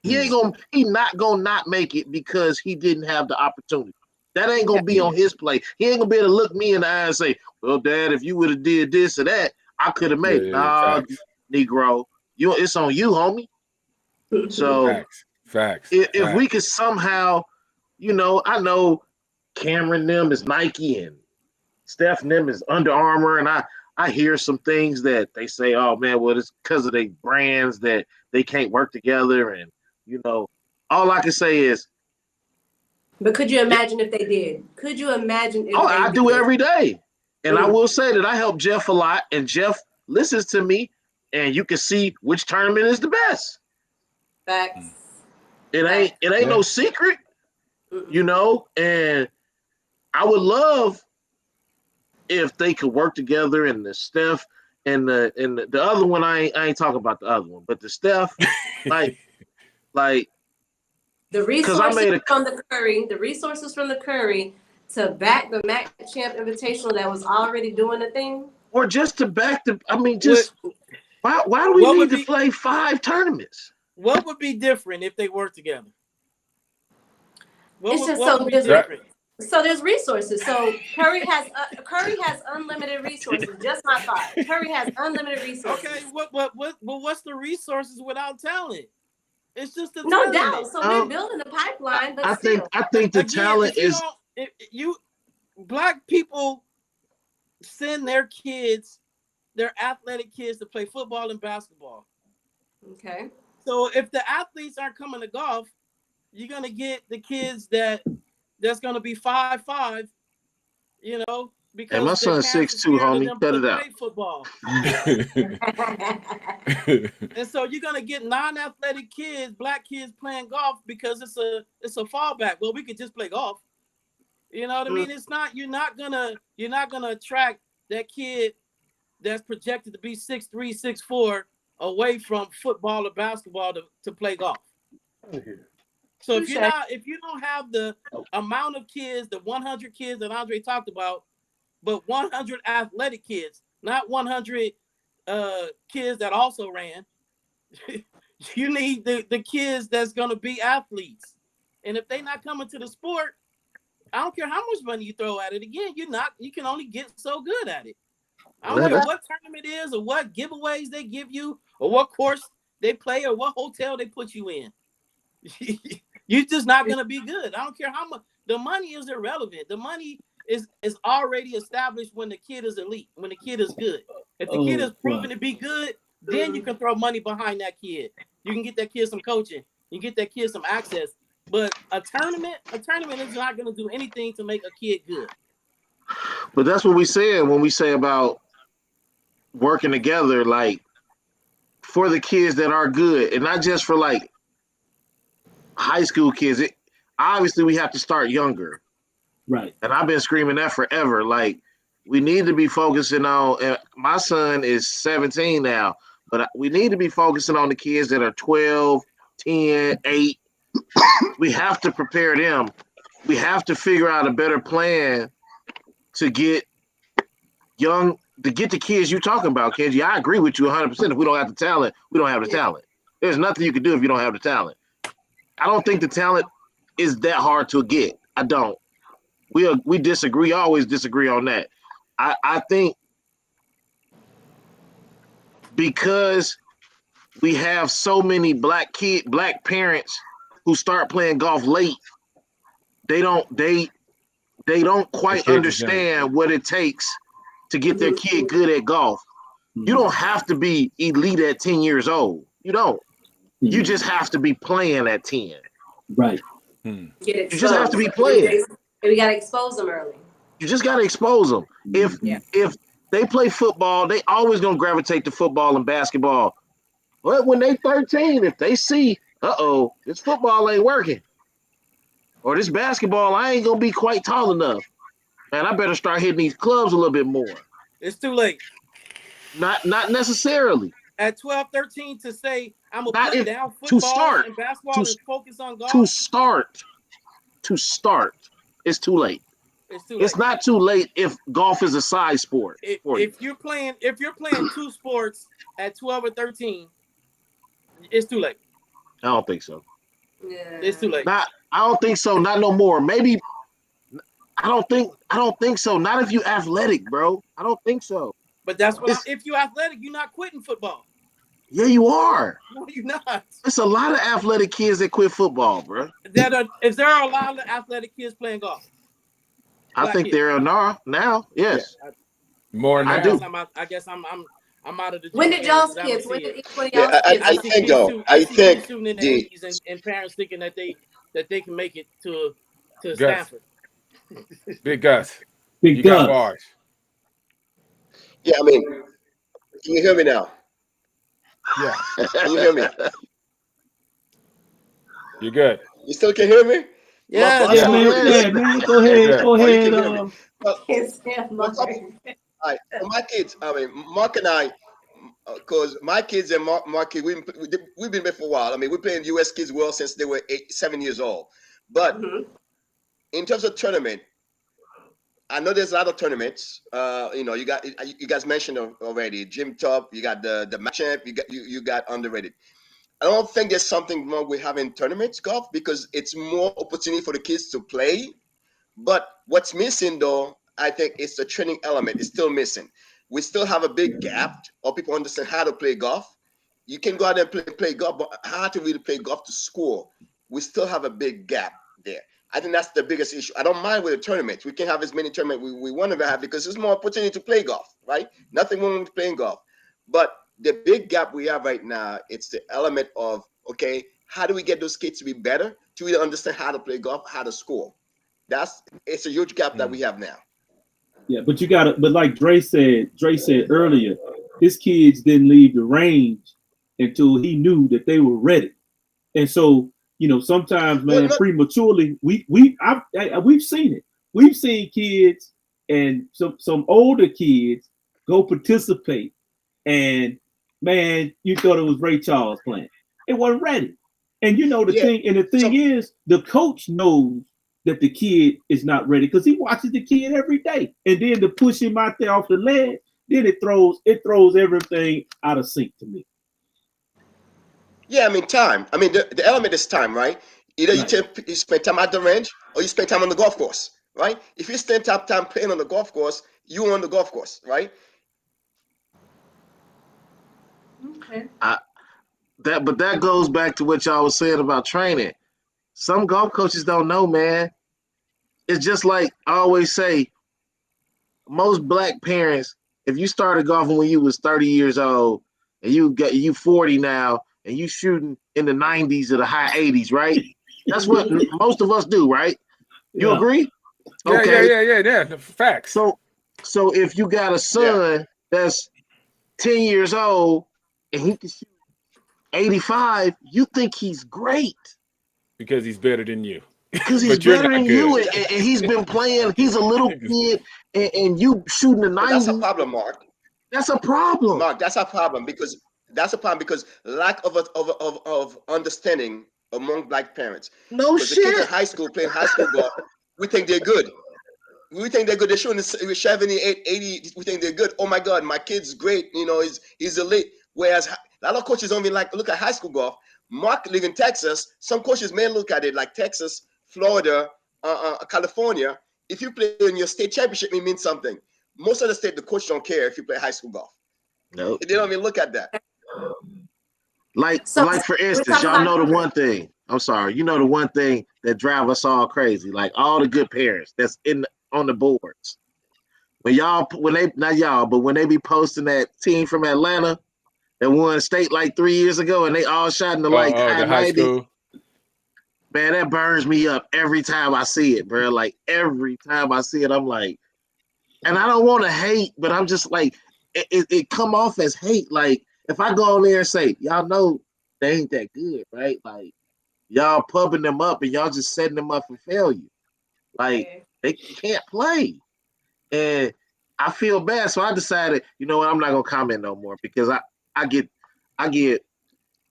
Speaker 10: He not gonna not make it because he didn't have the opportunity. That ain't gonna be on his plate. He ain't gonna be able to look me in the eye and say, "Well, Dad, if you would have did this or that, I could have made it." Nah, Negro, it's on you, homie. So
Speaker 3: facts.
Speaker 10: If we could somehow, I know Cameron them is Nike and Steph and them is Under Armour, and I hear some things that they say, "Oh man, well it's because of their brands that they can't work together," and all I can say is.
Speaker 4: But could you imagine if they did? Could you imagine if they
Speaker 10: I do
Speaker 4: did?
Speaker 10: every day. And I will say that I help Jeff a lot, and Jeff listens to me, and you can see which tournament is the best.
Speaker 4: Facts.
Speaker 10: It ain't no secret, and I would love if they could work together, and the Steph and the other one, I ain't talking about the other one, but the Steph, like
Speaker 4: the resources from the Curry to back the Mac Champ Invitational that was already doing the thing,
Speaker 10: or just to back why do we need to play 5 tournaments?
Speaker 1: What would be different if they worked together?
Speaker 4: So there's resources. So Curry has unlimited resources. Just my thought. Curry has unlimited resources.
Speaker 1: Okay, what's the resources without talent? It's just the
Speaker 4: no
Speaker 1: talent.
Speaker 4: doubt. So they're building a pipeline, but
Speaker 10: I think the talent is.
Speaker 1: Black people send their athletic kids to play football and basketball.
Speaker 4: Okay.
Speaker 1: So if the athletes aren't coming to golf, you're gonna get the kids that's gonna be 5'5", because
Speaker 10: and my son's 6'2", homie. Cut it out.
Speaker 1: Football. And so you're gonna get non-athletic kids, black kids playing golf because it's a fallback. Well, we could just play golf. You know what I mean? It's not. You're not gonna attract that kid that's projected to be 6'3", 6'4" away from football or basketball to play golf. So if you don't have the amount of kids, the 100 kids that Andre talked about, but 100 athletic kids, not 100 kids that also ran, you need the kids that's gonna be athletes. And if they're not coming to the sport, I don't care how much money you throw at it. Again, you can only get so good at it. I don't care what tournament it is or what giveaways they give you or what course they play or what hotel they put you in. You're just not going to be good. I don't care how much. The money is irrelevant. The money is already established when the kid is elite, when the kid is good. If the kid is proven to be good, then you can throw money behind that kid. You can get that kid some coaching. You can get that kid some access. But a tournament is not going to do anything to make a kid good.
Speaker 10: But that's what we said when we say about working together, like for the kids that are good, and not just for like high school kids. Obviously, we have to start younger,
Speaker 5: right?
Speaker 10: And I've been screaming that forever. Like we need to be focusing on. And my son is 17 now, but we need to be focusing on the kids that are 12, 10, 8. We have to prepare them. We have to figure out a better plan to get the kids you're talking about, Kenji. I agree with you 100%. If we don't have the talent, we don't have the talent. There's nothing you can do if you don't have the talent. I don't think the talent is that hard to get. I don't. We disagree. Always disagree on that. I think because we have so many black parents who start playing golf late, they don't quite understand what it takes to get their kid good at golf. You don't have to be elite at 10 years old. You don't. You just have to be playing at 10.
Speaker 5: Right.
Speaker 10: You just have to be playing.
Speaker 4: We got to expose them early.
Speaker 10: You just got to expose them. If they play football, they always going to gravitate to football and basketball. But when they 13, if they see, this football ain't working, or this basketball, I ain't going to be quite tall enough, and I better start hitting these clubs a little bit more.
Speaker 1: It's too late.
Speaker 10: Not necessarily.
Speaker 1: At 12, 13 to say I'm gonna
Speaker 10: Not
Speaker 1: put
Speaker 10: if
Speaker 1: down
Speaker 10: to
Speaker 1: football
Speaker 10: start
Speaker 1: and basketball and focus on golf.
Speaker 10: to start. It's too late.
Speaker 1: It's too
Speaker 10: It's
Speaker 1: late.
Speaker 10: not too late if golf is a side sport for you.
Speaker 1: If you're playing two sports at 12 or 13, it's too late.
Speaker 10: I don't think so.
Speaker 4: Yeah.
Speaker 1: It's too late.
Speaker 10: I don't think so. Not no more. Maybe I don't think so. Not if you athletic, bro. I don't think so.
Speaker 1: But that's what if you're athletic, you're not quitting football.
Speaker 10: Yeah, you are.
Speaker 1: No, you're not.
Speaker 10: There's a lot of athletic kids that quit football, bro.
Speaker 1: Is there a lot of athletic kids playing golf?
Speaker 10: I think there are now. Yes.
Speaker 1: Yeah,
Speaker 3: more now.
Speaker 1: I guess I'm out of the.
Speaker 4: When did y'all's kids? When did each one of
Speaker 11: Yeah,
Speaker 4: y'all's kids?
Speaker 11: I think though. I think
Speaker 1: shooting in the 80s and parents thinking that they can make it to Stanford.
Speaker 3: Big Gus.
Speaker 5: Big
Speaker 3: You
Speaker 5: Gus.
Speaker 3: got bars.
Speaker 11: Yeah, I mean, can you hear me now?
Speaker 3: Yeah.
Speaker 11: Can you hear me?
Speaker 3: You're good.
Speaker 11: You still can hear me?
Speaker 1: Yeah,
Speaker 5: Yeah, man. Go ahead. Go ahead.
Speaker 11: All right, for my kids, I mean, Mark and I, because my kids and Mark, we've been there for a while. I mean, we're playing U.S. Kids World since they were 7 years old. But in terms of tournament, I know there's a lot of tournaments. You guys mentioned already Jim Top. You got the match champ. You got underrated. I don't think there's something wrong with having tournaments golf because it's more opportunity for the kids to play. But what's missing though, I think it's the training element. It's still missing. We still have a big gap, or people understand how to play golf. You can go out there and play golf, but how to really play golf to score, we still have a big gap there. I think that's the biggest issue. I don't mind with the tournaments. We can have as many tournaments we want to have because there's more opportunity to play golf, right? Nothing wrong with playing golf. But the big gap we have right now, it's the element of, okay, how do we get those kids to be better, to really understand how to play golf, how to score? It's a huge gap that we have now.
Speaker 5: Yeah, but like Dre said earlier, his kids didn't leave the range until he knew that they were ready. And so, sometimes, man, prematurely, we've seen it. We've seen kids and some older kids go participate, and man, you thought it was Ray Charles playing. It wasn't ready. And the thing is, the coach knows that the kid is not ready because he watches the kid every day. And then to push him out there off the ledge, then it throws everything out of sync to me.
Speaker 11: Yeah, I mean, time. I mean, the element is time, right? Either you spend time at the range or you spend time on the golf course, right? If you spend time playing on the golf course, you on the golf course, right?
Speaker 4: Okay.
Speaker 10: But that goes back to what y'all was saying about training. Some golf coaches don't know, man. It's just like I always say, most black parents, if you started golfing when you was 30 years old and you 40 now and you shooting in the 90s or the high 80s, right? That's what most of us do, right? You agree?
Speaker 3: Okay. Yeah. Facts.
Speaker 10: So if you got a son that's 10 years old and he can shoot 85, you think he's great.
Speaker 3: Because he's better than you.
Speaker 10: Because he's better than you, and he's been playing. He's a little kid, and you shooting the 90s.
Speaker 11: That's a problem, Mark.
Speaker 10: That's a problem,
Speaker 11: Mark. That's a problem because lack of understanding among black parents.
Speaker 10: No shit.
Speaker 11: The kids in high school playing high school golf, we think they're good. They're shooting 70, 80. We think they're good. Oh my God, my kid's great. He's elite. Whereas a lot of coaches don't even look at high school golf. Mark live in Texas. Some coaches may look at it like Texas, Florida, California. If you play in your state championship, it means something. Most of the state, the coach don't care if you play high school golf.
Speaker 10: No,
Speaker 11: they don't even look at that.
Speaker 10: Like for instance, y'all know the one thing. I'm sorry, the one thing that drive us all crazy. Like all the good parents that's on the boards. When they be posting that team from Atlanta that won state like 3 years ago, and they all shot in the high school. Man, that burns me up every time I see it, bro. Like every time I see it, I'm like, and I don't want to hate, but I'm just like, it come off as hate. Like if I go on there and say, y'all know they ain't that good, right? Like y'all pubbing them up and y'all just setting them up for failure. Like they can't play, and I feel bad, so I decided, you know what, I'm not gonna comment no more because I get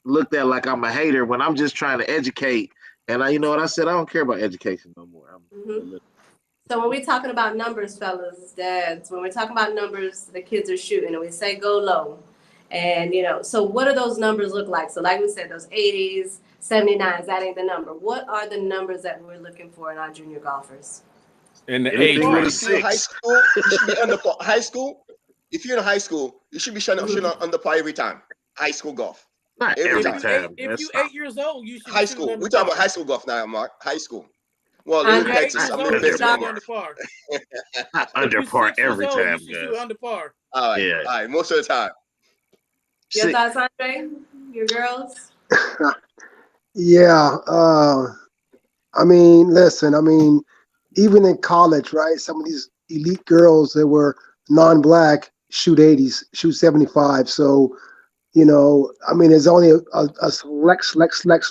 Speaker 10: looked at like I'm a hater when I'm just trying to educate. And you know what I said? I don't care about education no more.
Speaker 4: So when we're talking about numbers, fellas, dads, when we're talking about numbers, the kids are shooting, and we say go low. And, so what do those numbers look like? So like we said, those 80s, 79s, that ain't the number. What are the numbers that we're looking for in our junior golfers?
Speaker 3: In the
Speaker 10: Anything
Speaker 3: age
Speaker 10: with a
Speaker 3: range.
Speaker 11: If you're in high
Speaker 10: six.
Speaker 11: school, you should be under par. High school, if you're in high school, you should be shooting under par every time. High school golf.
Speaker 10: Not
Speaker 11: Every
Speaker 10: every
Speaker 11: time.
Speaker 10: time.
Speaker 1: If you 8 years old, you should
Speaker 11: High
Speaker 1: be shooting
Speaker 11: school.
Speaker 1: under
Speaker 11: We're talking
Speaker 1: par.
Speaker 11: about high school golf now, Mark. High school. Well,
Speaker 1: At
Speaker 11: living in
Speaker 1: 8
Speaker 11: Texas,
Speaker 1: years
Speaker 11: I'm
Speaker 1: old,
Speaker 11: living
Speaker 1: you
Speaker 11: in
Speaker 1: should
Speaker 11: Texas
Speaker 1: be
Speaker 11: no
Speaker 1: under par.
Speaker 10: Not
Speaker 1: If
Speaker 10: under
Speaker 1: you're
Speaker 10: par
Speaker 1: 6 years
Speaker 10: every
Speaker 1: old,
Speaker 10: time,
Speaker 1: you should shoot
Speaker 10: guys.
Speaker 1: under par.
Speaker 11: All right.
Speaker 10: Yeah.
Speaker 11: All right. Most of the time.
Speaker 4: Your thoughts, Andre? Your girls?
Speaker 9: Yeah. I mean, listen. I mean, even in college, right? Some of these elite girls that were non-black shoot 80s, shoot 75. So, I mean, there's only a select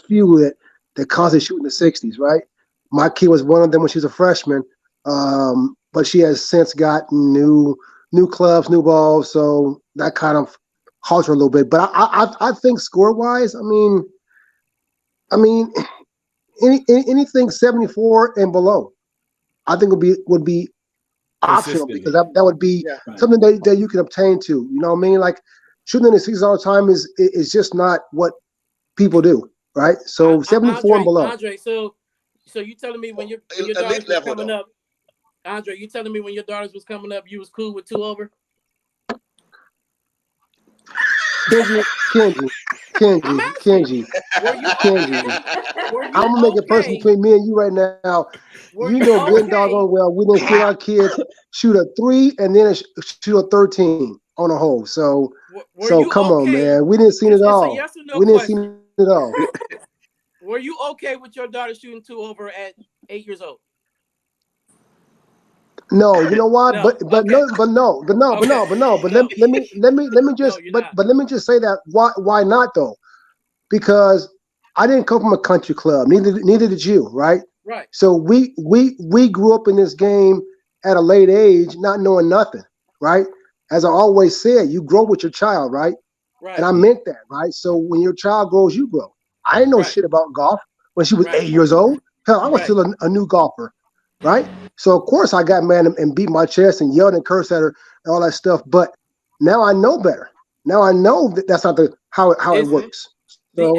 Speaker 9: few that constantly shoot in the 60s, right? My kid was one of them when she was a freshman, but she has since gotten new clubs, new balls, so that kind of halts her a little bit. But I think score wise, I mean, anything 74 and below, I think would be optional because
Speaker 3: Consistently.
Speaker 9: that would be
Speaker 11: Yeah.
Speaker 9: something that you can obtain to. You know what I mean? Like shooting in the 60s all the time is just not what people do, right? So 74 and below.
Speaker 1: Andre, so you telling me when your daughters
Speaker 11: Elite
Speaker 1: was
Speaker 11: level,
Speaker 1: coming
Speaker 11: though.
Speaker 1: up, Andre, you telling me when your daughters was coming up, you was cool with 2 over? I'm asking. Were you okay?
Speaker 9: I'm gonna make it personal between me and you right now.
Speaker 1: Were
Speaker 9: You
Speaker 1: you
Speaker 9: know good and
Speaker 1: okay?
Speaker 9: doggone well we didn't see our kids shoot a 3 and then shoot a 13 on a hole. So
Speaker 1: Were you
Speaker 9: come on,
Speaker 1: okay?
Speaker 9: man. We didn't see it
Speaker 1: It's a
Speaker 9: all.
Speaker 1: yes or no
Speaker 9: We didn't see
Speaker 1: question.
Speaker 9: it all.
Speaker 1: Were you okay with your daughter shooting 2 over at 8 years old?
Speaker 9: No, you know what?
Speaker 1: No.
Speaker 9: But
Speaker 1: Okay.
Speaker 9: no, but no. But
Speaker 1: Okay.
Speaker 9: let me just
Speaker 1: you're
Speaker 9: but
Speaker 1: not.
Speaker 9: let me just say that why not though? Because I didn't come from a country club. Neither did you, right?
Speaker 1: Right.
Speaker 9: So we grew up in this game at a late age, not knowing nothing, right? As I always said, you grow with your child, right?
Speaker 1: Right.
Speaker 9: And I meant that, right? So when your child grows, you grow. I didn't know
Speaker 1: Right.
Speaker 9: shit about golf when she was
Speaker 1: Right.
Speaker 9: 8 years old. Hell, I was
Speaker 1: Right.
Speaker 9: still a new golfer, right? So of course I got mad and beat my chest and yelled and cursed at her and all that stuff. But now I know better. Now I know that that's not how it works.
Speaker 1: The
Speaker 9: So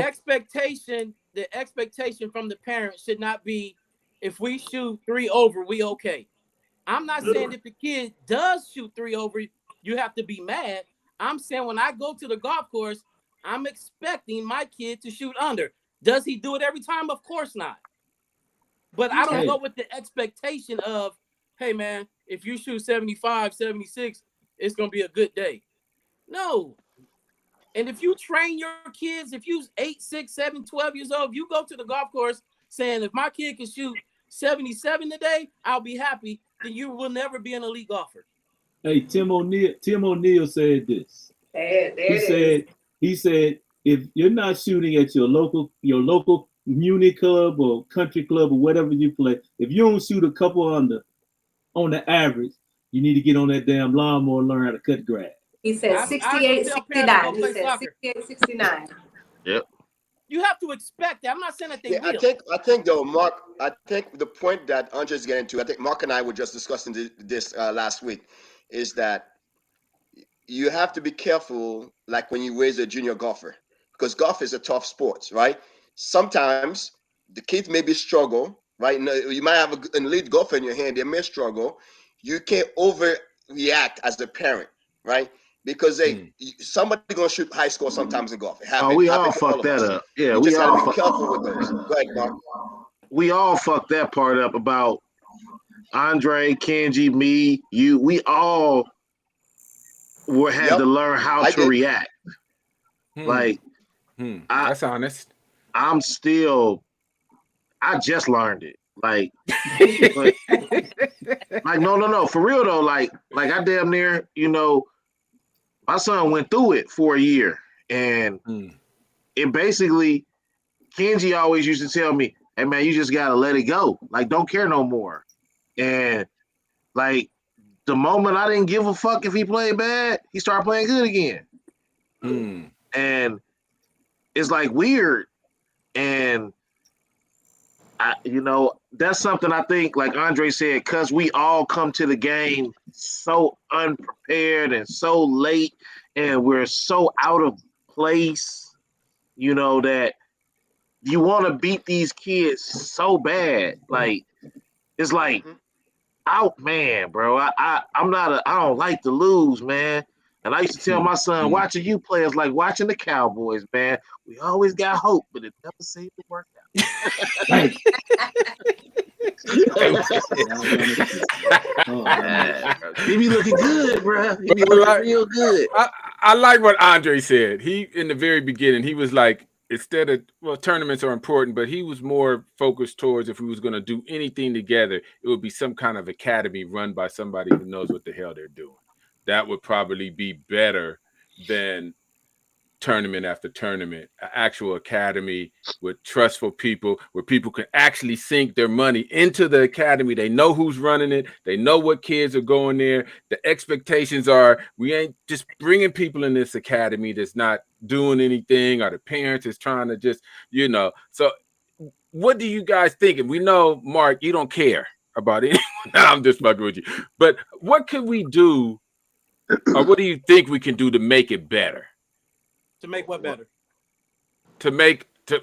Speaker 1: expectation from the parent should not be if we shoot 3 over, we okay. I'm not saying if the kid does shoot 3 over, you have to be mad. I'm saying when I go to the golf course, I'm expecting my kid to shoot under. Does he do it every time? Of course not. But I don't go with the expectation of, hey, man, if you shoot 75, 76, it's going to be a good day. No. And if you train your kids, if you 8, 6, 7, 12 years old, you go to the golf course saying, if my kid can shoot 77 today, I'll be happy, then you will never be an elite golfer.
Speaker 5: Hey, Tim O'Neill said this. He said, if you're not shooting at your local community club or country club or whatever you play, if you don't shoot a couple under on the average, you need to get on that damn lawnmower and learn how to cut grass.
Speaker 4: He said 68, 69. He said 68, 69.
Speaker 10: Yep.
Speaker 1: You have to expect that. I'm not saying that they will.
Speaker 11: I think though, Mark, I think the point that Andre's getting to, I think Mark and I were just discussing this last week, is that you have to be careful, like when you raise a junior golfer, because golf is a tough sport, right? Sometimes the kids maybe struggle, right? You might have an elite golfer in your hand, they may struggle. You can't overreact as a parent, right? Because somebody gonna shoot high score sometimes in golf.
Speaker 10: We all fucked that up. Yeah,
Speaker 11: you
Speaker 10: we
Speaker 11: just
Speaker 10: all
Speaker 11: gotta be careful with those. Go ahead, Mark.
Speaker 10: We all fucked that part up about Andre, Kenji, me, you. We all had to learn how to react. Like,
Speaker 3: that's honest.
Speaker 10: I just learned it. Like, no, for real though. Like I damn near, my son went through it for a year, and it basically, Kenji always used to tell me, "Hey man, you just gotta let it go. Like, don't care no more." And like, the moment I didn't give a fuck if he played bad, he started playing good again. And it's like weird. And that's something I think, like Andre said, because we all come to the game so unprepared and so late, and we're so out of place, that you want to beat these kids so bad. Like, it's like, man, bro. I don't like to lose, man. And I used to tell my son, watching you play is like watching the Cowboys, man. We always got hope, but it never seemed to work out. He be looking good, bro. He be looking real good.
Speaker 3: I like what Andre said. He, in the very beginning, he was like, instead of, tournaments are important, but he was more focused towards, if we was going to do anything together, it would be some kind of academy run by somebody who knows what the hell they're doing. That would probably be better than tournament after tournament, an actual academy with trustful people, where people can actually sink their money into the academy. They know who's running it. They know what kids are going there. The expectations are, we ain't just bringing people in this academy that's not doing anything, or the parents is trying to just, So what do you guys think? And we know, Mark, you don't care about anyone. I'm just fucking with you. But what can we do, or what do you think we can do to make it better?
Speaker 1: To make what better?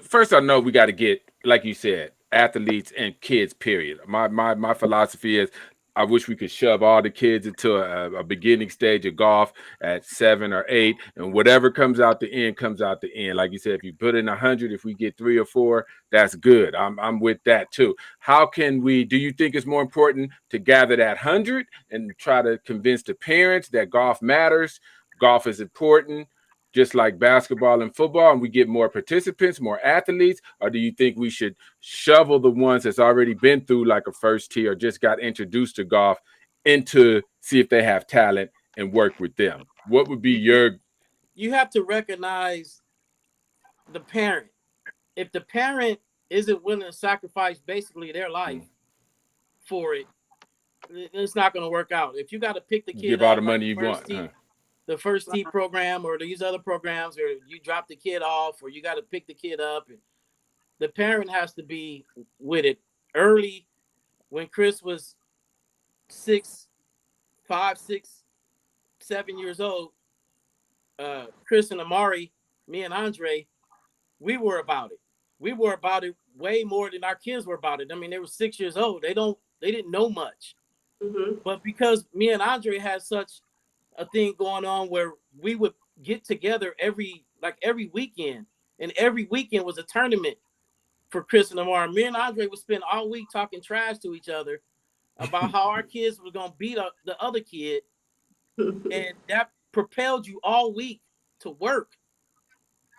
Speaker 3: First, I know we got to get, like you said, athletes and kids, period. My philosophy is, I wish we could shove all the kids into a beginning stage of golf at 7 or 8, and whatever comes out the end comes out the end. Like you said, if you put in 100, if we get 3 or 4, that's good. I'm with that too. How can we? Do you think it's more important to gather that 100 and try to convince the parents that golf matters, golf is important, just like basketball and football, and we get more participants, more athletes? Or do you think we should shovel the ones that's already been through like a first tee or just got introduced to golf into, see if they have talent and work with them? What would be your...
Speaker 1: You have to recognize the parent. If the parent isn't willing to sacrifice basically their life for it, it's not going to work out. If you got to pick the kid
Speaker 3: give all the money you want,
Speaker 1: the first tee program or these other programs, or you drop the kid off, or you got to pick the kid up, and the parent has to be with it early. When Chris was 5, 6, 7 years old, Chris and Amari, me and Andre, we were about it. We were about it way more than our kids were about it. I mean, they were 6 years old. They didn't know much. But because me and Andre had such a thing going on where we would get together every weekend, and every weekend was a tournament for Chris and Amar. Me and Andre would spend all week talking trash to each other about how our kids were going to beat up the other kid. And that propelled you all week to work,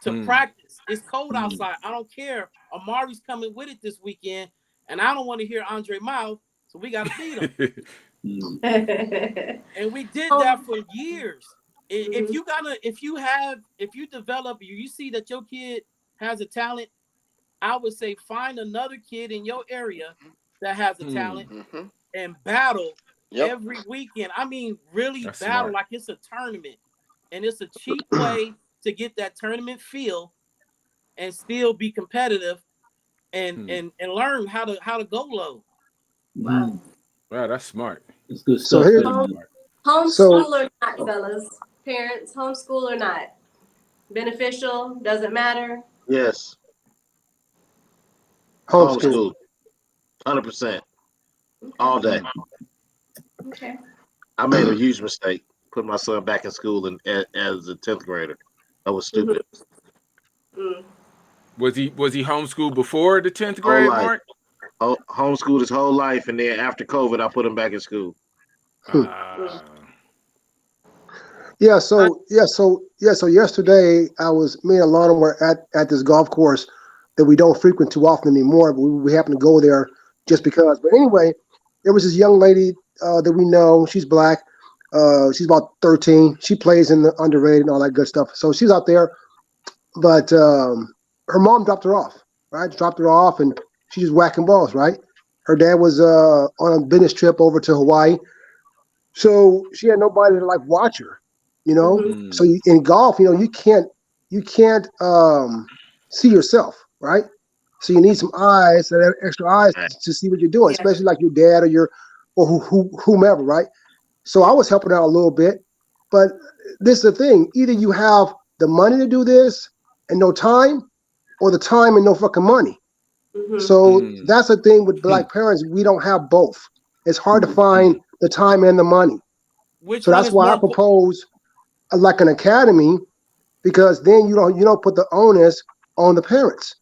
Speaker 1: to practice. It's cold outside. I don't care. Amari's coming with it this weekend, and I don't want to hear Andre mouth, so we got to beat him. And we did that for years. If you develop, you see that your kid has a talent, I would say find another kid in your area that has a talent and battle every weekend. I mean, really That's battle smart. Like it's a tournament, and it's a cheap way to get that tournament feel and still be competitive and learn how to go low.
Speaker 3: Wow, that's smart.
Speaker 5: It's good
Speaker 9: So
Speaker 5: stuff.
Speaker 9: here,
Speaker 4: Homeschool or not, fellas? Parents, homeschool or not? Beneficial? Doesn't matter?
Speaker 10: Yes.
Speaker 9: Homeschool.
Speaker 10: 100%. All day.
Speaker 4: Okay.
Speaker 10: I made a huge mistake. Put my son back in school as a 10th grader. That was stupid.
Speaker 3: Was he homeschooled before the 10th grade, Mark?
Speaker 10: Homeschooled his whole life, and then after COVID, I put him back in school.
Speaker 9: So yesterday me and Lana were at this golf course that we don't frequent too often anymore, but we happened to go there just because. But anyway, there was this young lady that we know. She's black. She's about 13. She plays in the underrated and all that good stuff. So she's out there, but her mom dropped her off, right? Dropped her off, and she's just whacking balls, right? Her dad was on a business trip over to Hawaii. So she had nobody to like watch her, you know.
Speaker 4: Mhm.
Speaker 9: So in golf, you know, you can't see yourself, right? So you need some eyes, that extra eyes to see what you're doing,
Speaker 4: Yeah.
Speaker 9: especially like your dad or whomever, right? So I was helping out a little bit, but this is the thing: either you have the money to do this and no time, or the time and no fucking money.
Speaker 4: Mhm.
Speaker 9: So that's the thing with black parents. We don't have both. It's hard to find the time and the money.
Speaker 1: Which
Speaker 9: So
Speaker 1: one
Speaker 9: that's
Speaker 1: is
Speaker 9: why
Speaker 1: more
Speaker 9: I
Speaker 1: important?
Speaker 9: propose like an academy, because then you don't put the onus on the parents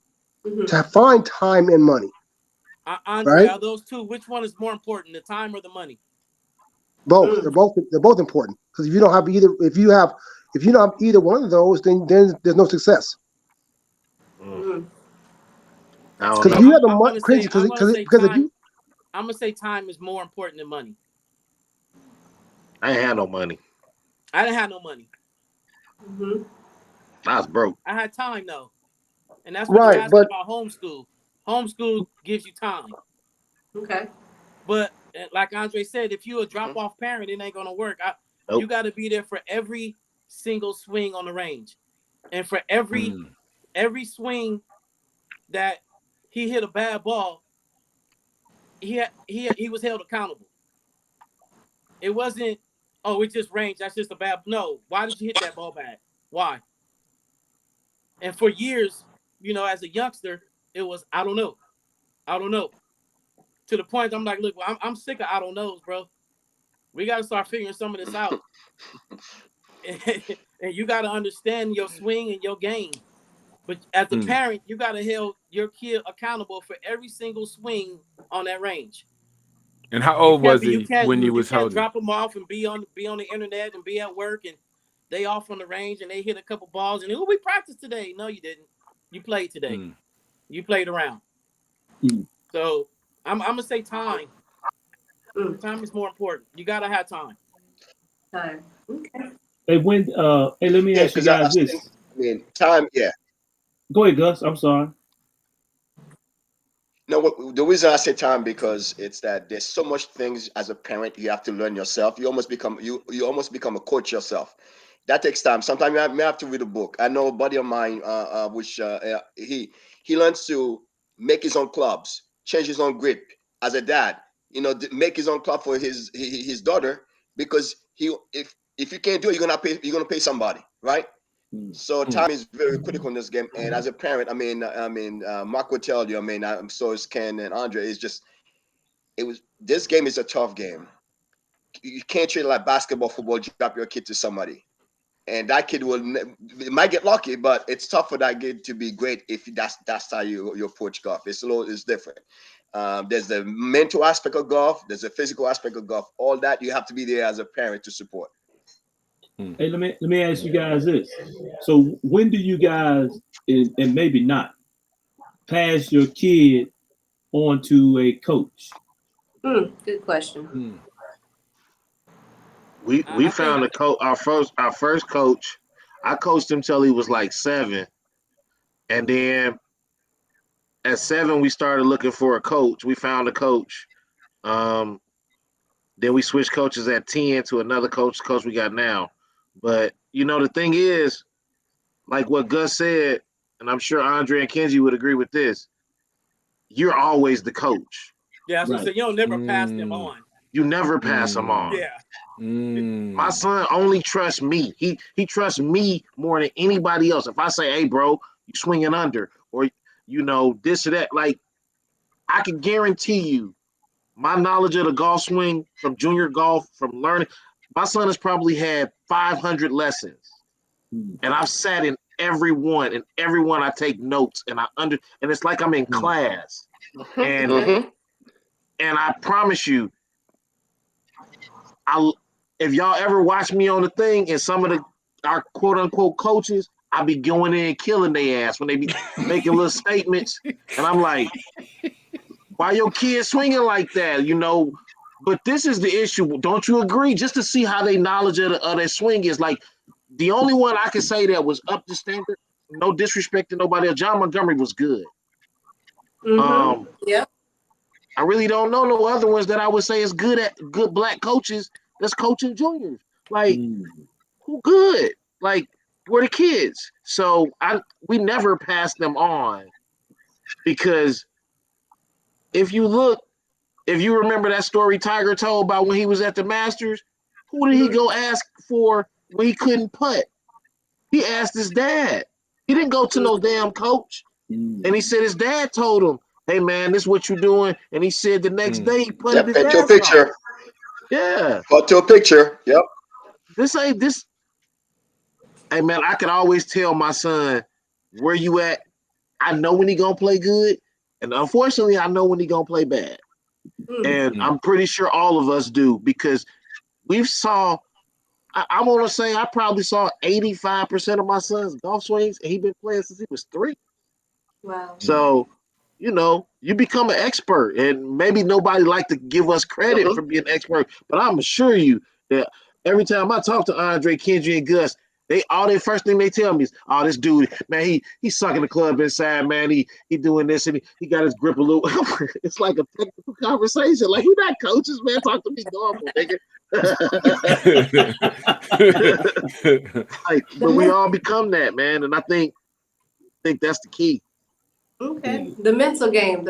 Speaker 4: Mhm.
Speaker 9: to find time and money,
Speaker 1: Andre,
Speaker 9: right?
Speaker 1: are those two? Which one is more important, the time or the money?
Speaker 9: Both. They're both important. Because if you don't have either, if you don't have either one of those, then there's no success.
Speaker 4: Mhm.
Speaker 10: I don't
Speaker 9: Because
Speaker 10: know.
Speaker 9: if you have the
Speaker 1: I'm
Speaker 9: money,
Speaker 1: gonna
Speaker 9: crazy.
Speaker 1: say I'm
Speaker 9: Because
Speaker 1: gonna say
Speaker 9: because if
Speaker 1: time.
Speaker 9: you
Speaker 1: I'm gonna say time is more important than money.
Speaker 10: I ain't had no money.
Speaker 1: I didn't have no money.
Speaker 4: Mhm.
Speaker 10: I was broke.
Speaker 1: I had time though, and that's what you're
Speaker 9: right,
Speaker 1: asking
Speaker 9: but
Speaker 1: about homeschool. Homeschool gives you time,
Speaker 4: Okay.
Speaker 1: but like Andre said, if you a drop off parent, it ain't gonna work. You
Speaker 10: Nope.
Speaker 1: got to be there for every single swing on the range, and for every swing that he hit a bad ball, he was held accountable. It wasn't, oh, it just range. That's just a bad. No, why did you hit that ball bad? Why? And for years, you know, as a youngster, it was I don't know, I don't know. To the point I'm like, look, well, I'm sick of I don't knows, bro. We got to start figuring some of this out, and you got to understand your swing and your game. But as a parent, you got to hold your kid accountable for every single swing on that range.
Speaker 3: And how old was
Speaker 1: You
Speaker 3: he
Speaker 1: can't
Speaker 3: when you
Speaker 1: you
Speaker 3: was
Speaker 1: can't
Speaker 3: holding?
Speaker 1: drop them off and be on the internet and be at work and they off on the range and they hit a couple balls and we practiced today. No, you didn't. You played today. You played around. So I'm gonna say time. Time is more important. You gotta have time.
Speaker 4: Time. Okay.
Speaker 5: Hey, hey, let me
Speaker 11: Yeah,
Speaker 5: ask you
Speaker 11: because I
Speaker 5: guys
Speaker 11: think,
Speaker 5: this.
Speaker 11: I mean, time. Yeah.
Speaker 5: Go ahead, Gus. I'm sorry.
Speaker 11: No, the reason I say time because it's that there's so much things as a parent you have to learn yourself. You almost become a coach yourself. That takes time. Sometimes you may have to read a book. I know a buddy of mine, which he learns to make his own clubs, change his own grip as a dad. You know, make his own club for his daughter because if you can't do it, you're gonna pay somebody, right? So time is very critical in this game. And as a parent, Mark would tell you. I mean, I'm so is Ken and Andre. This game is a tough game. You can't treat it like basketball, football. Drop your kid to somebody, and that kid it might get lucky, but it's tough for that kid to be great if that's how you approach golf. It's different. There's the mental aspect of golf. There's the physical aspect of golf. All that you have to be there as a parent to support.
Speaker 5: Hey, let me ask you guys this. So when do you guys, and maybe not, pass your kid on to a coach?
Speaker 4: Good question.
Speaker 10: We
Speaker 1: I think
Speaker 10: found a coach. Our first coach. I coached him till he was like 7, and then at 7 we started looking for a coach. We found a coach. Um, then we switched coaches at 10 to another coach we got now. But you know the thing is, like what Gus said, and I'm sure Andre and Kenji would agree with this. You're always the coach.
Speaker 1: yeah, that's what I
Speaker 5: Right.
Speaker 1: said. You don't never pass them on.
Speaker 10: You never pass them on.
Speaker 1: Yeah.
Speaker 10: My son only trusts me. He trusts me more than anybody else. If I say, "Hey, bro, you swinging under," or this or that, like I can guarantee you, my knowledge of the golf swing from junior golf, from learning, my son has probably had 500 lessons, and I've sat in every one, and every one I take notes, and and it's like I'm in class, and I promise you, if y'all ever watch me on the thing and some of our quote unquote coaches, I be going in and killing their ass when they be making little statements, and I'm like, why your kid swinging like that? But this is the issue. Don't you agree? Just to see how they knowledge of their swing is like the only one I can say that was up to standard. No disrespect to nobody else. John Montgomery was good.
Speaker 4: Yeah.
Speaker 10: I really don't know no other ones that I would say is good black coaches that's coaching juniors. Like, who good? Like, we're the kids. So we never pass them on, because if you remember that story Tiger told about when he was at the Masters, who did he go ask for when he couldn't putt? He asked his dad. He didn't go to no damn coach. And he said his dad told him, "Hey man, this is what you're doing." And he said the next day he putted his
Speaker 11: Paint your
Speaker 10: ass
Speaker 11: picture.
Speaker 10: off. Yeah.
Speaker 11: Put to a picture. Yep.
Speaker 10: This ain't this. Hey man, I can always tell my son where you at. I know when he gonna play good, and unfortunately, I know when he gonna play bad. And I'm pretty sure all of us do, because we've saw. I want to say I probably saw 85% of my son's golf swings, and he's been playing since he was 3.
Speaker 4: Wow.
Speaker 10: So, you become an expert, and maybe nobody like to give us credit for being an expert, but I'm assure you that every time I talk to Andre, Kendry, and Gus, the first thing they tell me is, "Oh, this dude, man, he's sucking the club inside, man. He doing this, and he got his grip a little." It's like a technical conversation. Like, we're not coaches, man. Talk to me normal, nigga. But we all become that, man, and I think that's the key.
Speaker 4: Okay. The mental game.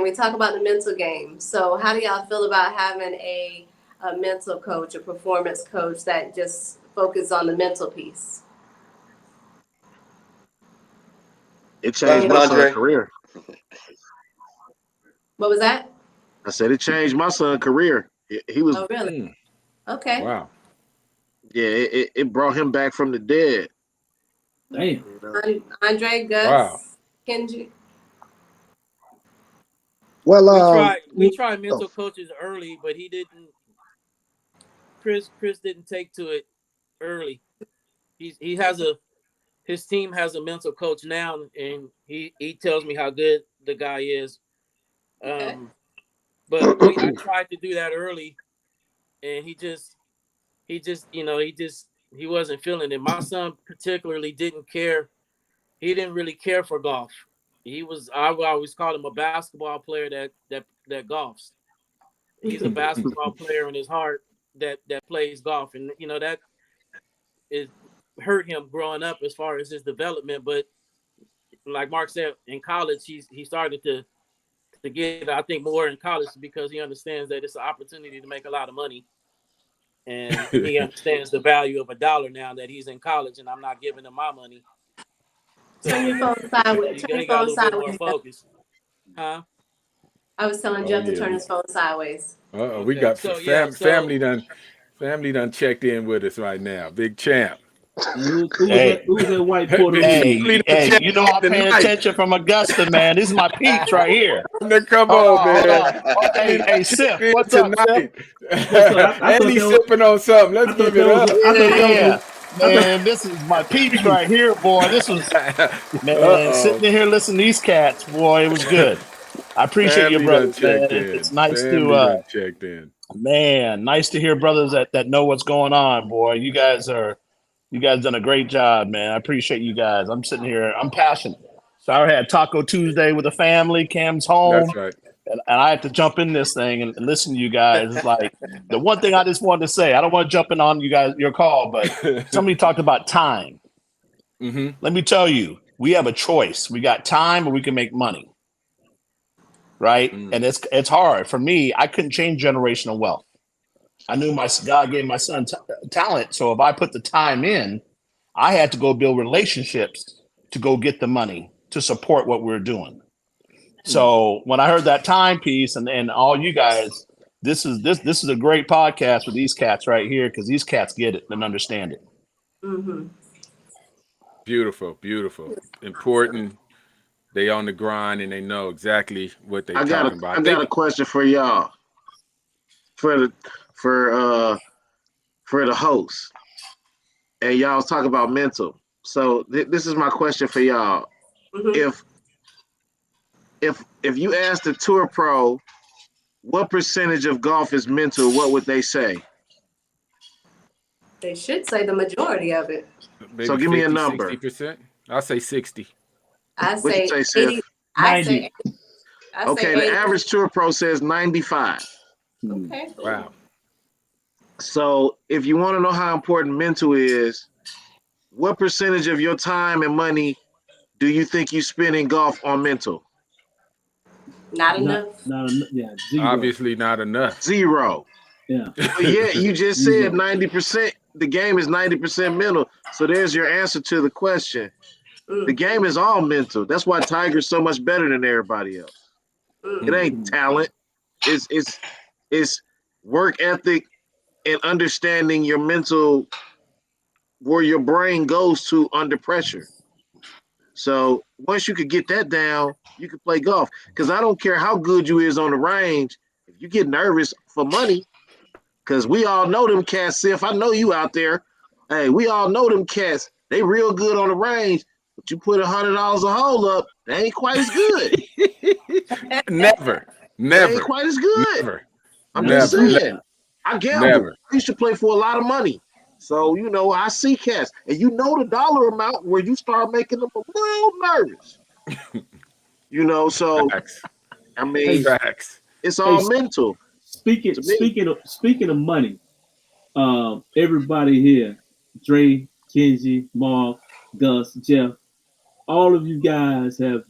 Speaker 4: We talk about the mental game. So how do y'all feel about having a mental coach, a performance coach that just focuses on the mental piece?
Speaker 10: It changed my son's career.
Speaker 4: What was that?
Speaker 10: I said it changed my son's career. He was.
Speaker 4: Oh, really? Okay.
Speaker 3: Wow.
Speaker 10: Yeah, it brought him back from the dead.
Speaker 5: Damn.
Speaker 4: Andre, Gus,
Speaker 3: Wow.
Speaker 4: Kendry.
Speaker 9: Well,
Speaker 1: we tried mental coaches early, but he didn't. Chris didn't take to it early. His team has a mental coach now, and he tells me how good the guy is. But I tried to do that early, and he wasn't feeling it. My son particularly didn't care. He didn't really care for golf. I always called him a basketball player that golfs. He's a basketball player in his heart that plays golf, and that is hurt him growing up as far as his development. But like Mark said, in college he started to get, I think, more in college, because he understands that it's an opportunity to make a lot of money, and he understands the value of $1 now that he's in college, and I'm not giving him my money. So
Speaker 4: Turn your phone sideways.
Speaker 1: He got a little bit more focus. Huh?
Speaker 4: I was telling Jeff to turn his phone sideways.
Speaker 3: Okay. We got family done checked in with us right now. Big Champ.
Speaker 5: Who's that white Puerto Rican?
Speaker 12: Hey, you know I'm paying attention from Augusta, man. This is my peeps right here.
Speaker 3: Come on, man.
Speaker 12: Hey, Sip, what's up, Sip?
Speaker 3: And he's sipping on something. Let's give it up.
Speaker 12: Yeah. Man, this is my peeps right here, boy. This was, man, sitting in here listening to these cats, boy, it was good. I appreciate you, brothers, man. It's nice to
Speaker 3: checked in.
Speaker 12: Man, nice to hear brothers that know what's going on, boy. You guys done a great job, man. I appreciate you guys. I'm sitting here, I'm passionate. So I had Taco Tuesday with the family. Cam's home.
Speaker 3: That's right.
Speaker 12: And I had to jump in this thing and listen to you guys. It's like the one thing I just wanted to say, I don't want to jump in on you guys, your call, but somebody talked about time. Let me tell you, we have a choice. We got time or we can make money. Right? And it's hard. For me, I couldn't change generational wealth. I knew God gave my son talent. So if I put the time in, I had to go build relationships to go get the money to support what we're doing. So when I heard that timepiece and all you guys, this is a great podcast with these cats right here, because these cats get it and understand it.
Speaker 3: Beautiful, beautiful, important. They on the grind and they know exactly what they're talking about.
Speaker 10: I got a question for y'all, for the host, and y'all was talking about mental. So this is my question for y'all. If you asked the tour pro what percentage of golf is mental, what would they say?
Speaker 4: They should say the majority of it.
Speaker 3: Maybe
Speaker 10: so give 50, me a number.
Speaker 3: 60%. I'll say 60.
Speaker 4: I say 80.
Speaker 12: 90.
Speaker 10: Okay, the average tour pro says 95.
Speaker 4: Okay.
Speaker 3: Wow.
Speaker 10: So if you want to know how important mental is, what percentage of your time and money do you think you spend in golf on mental?
Speaker 4: Not enough.
Speaker 5: Not enough. Yeah, zero.
Speaker 3: Obviously not enough.
Speaker 10: Zero.
Speaker 5: Yeah.
Speaker 10: But yeah, you just said 90%. The game is 90% mental. So there's your answer to the question. The game is all mental. That's why Tiger's so much better than everybody else. It ain't talent. It's work ethic and understanding your mental, where your brain goes to under pressure. So once you could get that down, you can play golf. Because I don't care how good you is on the range, if you get nervous for money, because we all know them cats, Sif, I know you out there. Hey, we all know them cats. They real good on the range, but you put $100 a hole up, they ain't quite as good.
Speaker 3: Never.
Speaker 10: They ain't quite as good. I'm just saying. I gamble. I used to play for a lot of money. So, you know, I see cats. And you know the dollar amount where you start making them a little nervous. You know, so, I mean, it's all mental.
Speaker 5: Speaking of money, everybody here, Dre, Kenji, Mark, Gus, Jeff, all of you guys have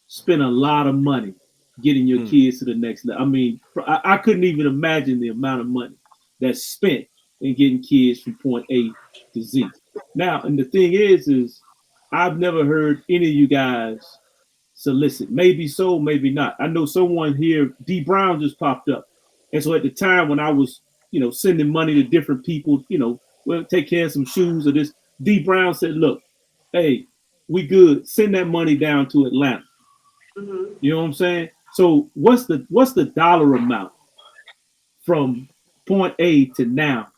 Speaker 5: spent a lot of money getting your kids to the next level. I mean, I couldn't even imagine the amount of money that's spent in getting kids from point A to Z. Now, and the thing is I've never heard any of you guys solicit. Maybe so, maybe not. I know someone here, D Brown just popped up. And so at the time when I was, sending money to different people, well, take care of some shoes or this, D Brown said, look, hey, we good. Send that money down to Atlanta. Mm-hmm. You know what I'm saying? So what's the dollar amount from point A to now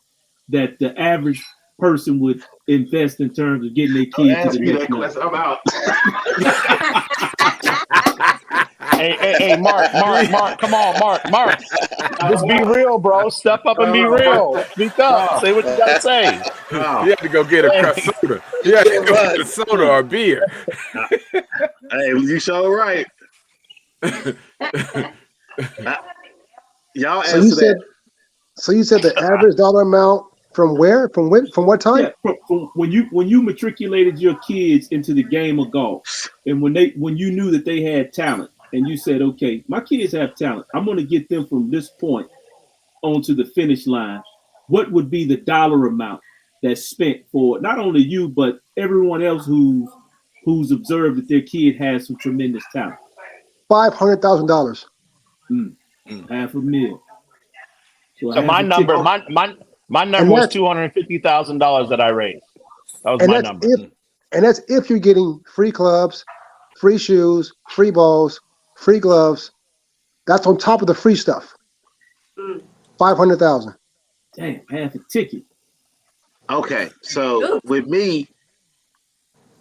Speaker 5: that the average person would invest in terms of getting their kids to the next level?
Speaker 10: I'm out.
Speaker 12: Hey, Mark, come on, Mark. Just be real, bro. Step up and be real. Speak up. Say what you gotta say.
Speaker 3: He had to go get a crust soda. He had to go get a soda or a beer.
Speaker 10: Hey, you sure right. Y'all
Speaker 9: so you said, So you said the average dollar amount from where? From what time?
Speaker 5: Yeah, from when you matriculated your kids into the game of golf, and when you knew that they had talent, and you said, okay, my kids have talent. I'm going to get them from this point onto the finish line. What would be the dollar amount that's spent for not only you but everyone else who's observed that their kid has some tremendous talent?
Speaker 9: $500,000.
Speaker 5: $500,000.
Speaker 12: So my number, my number was $250,000 that I raised. That was my number.
Speaker 9: And that's if you're getting free clubs, free shoes, free balls, free gloves. That's on top of the free stuff. $500,000.
Speaker 5: Damn, half a ticket.
Speaker 10: Okay, so with me,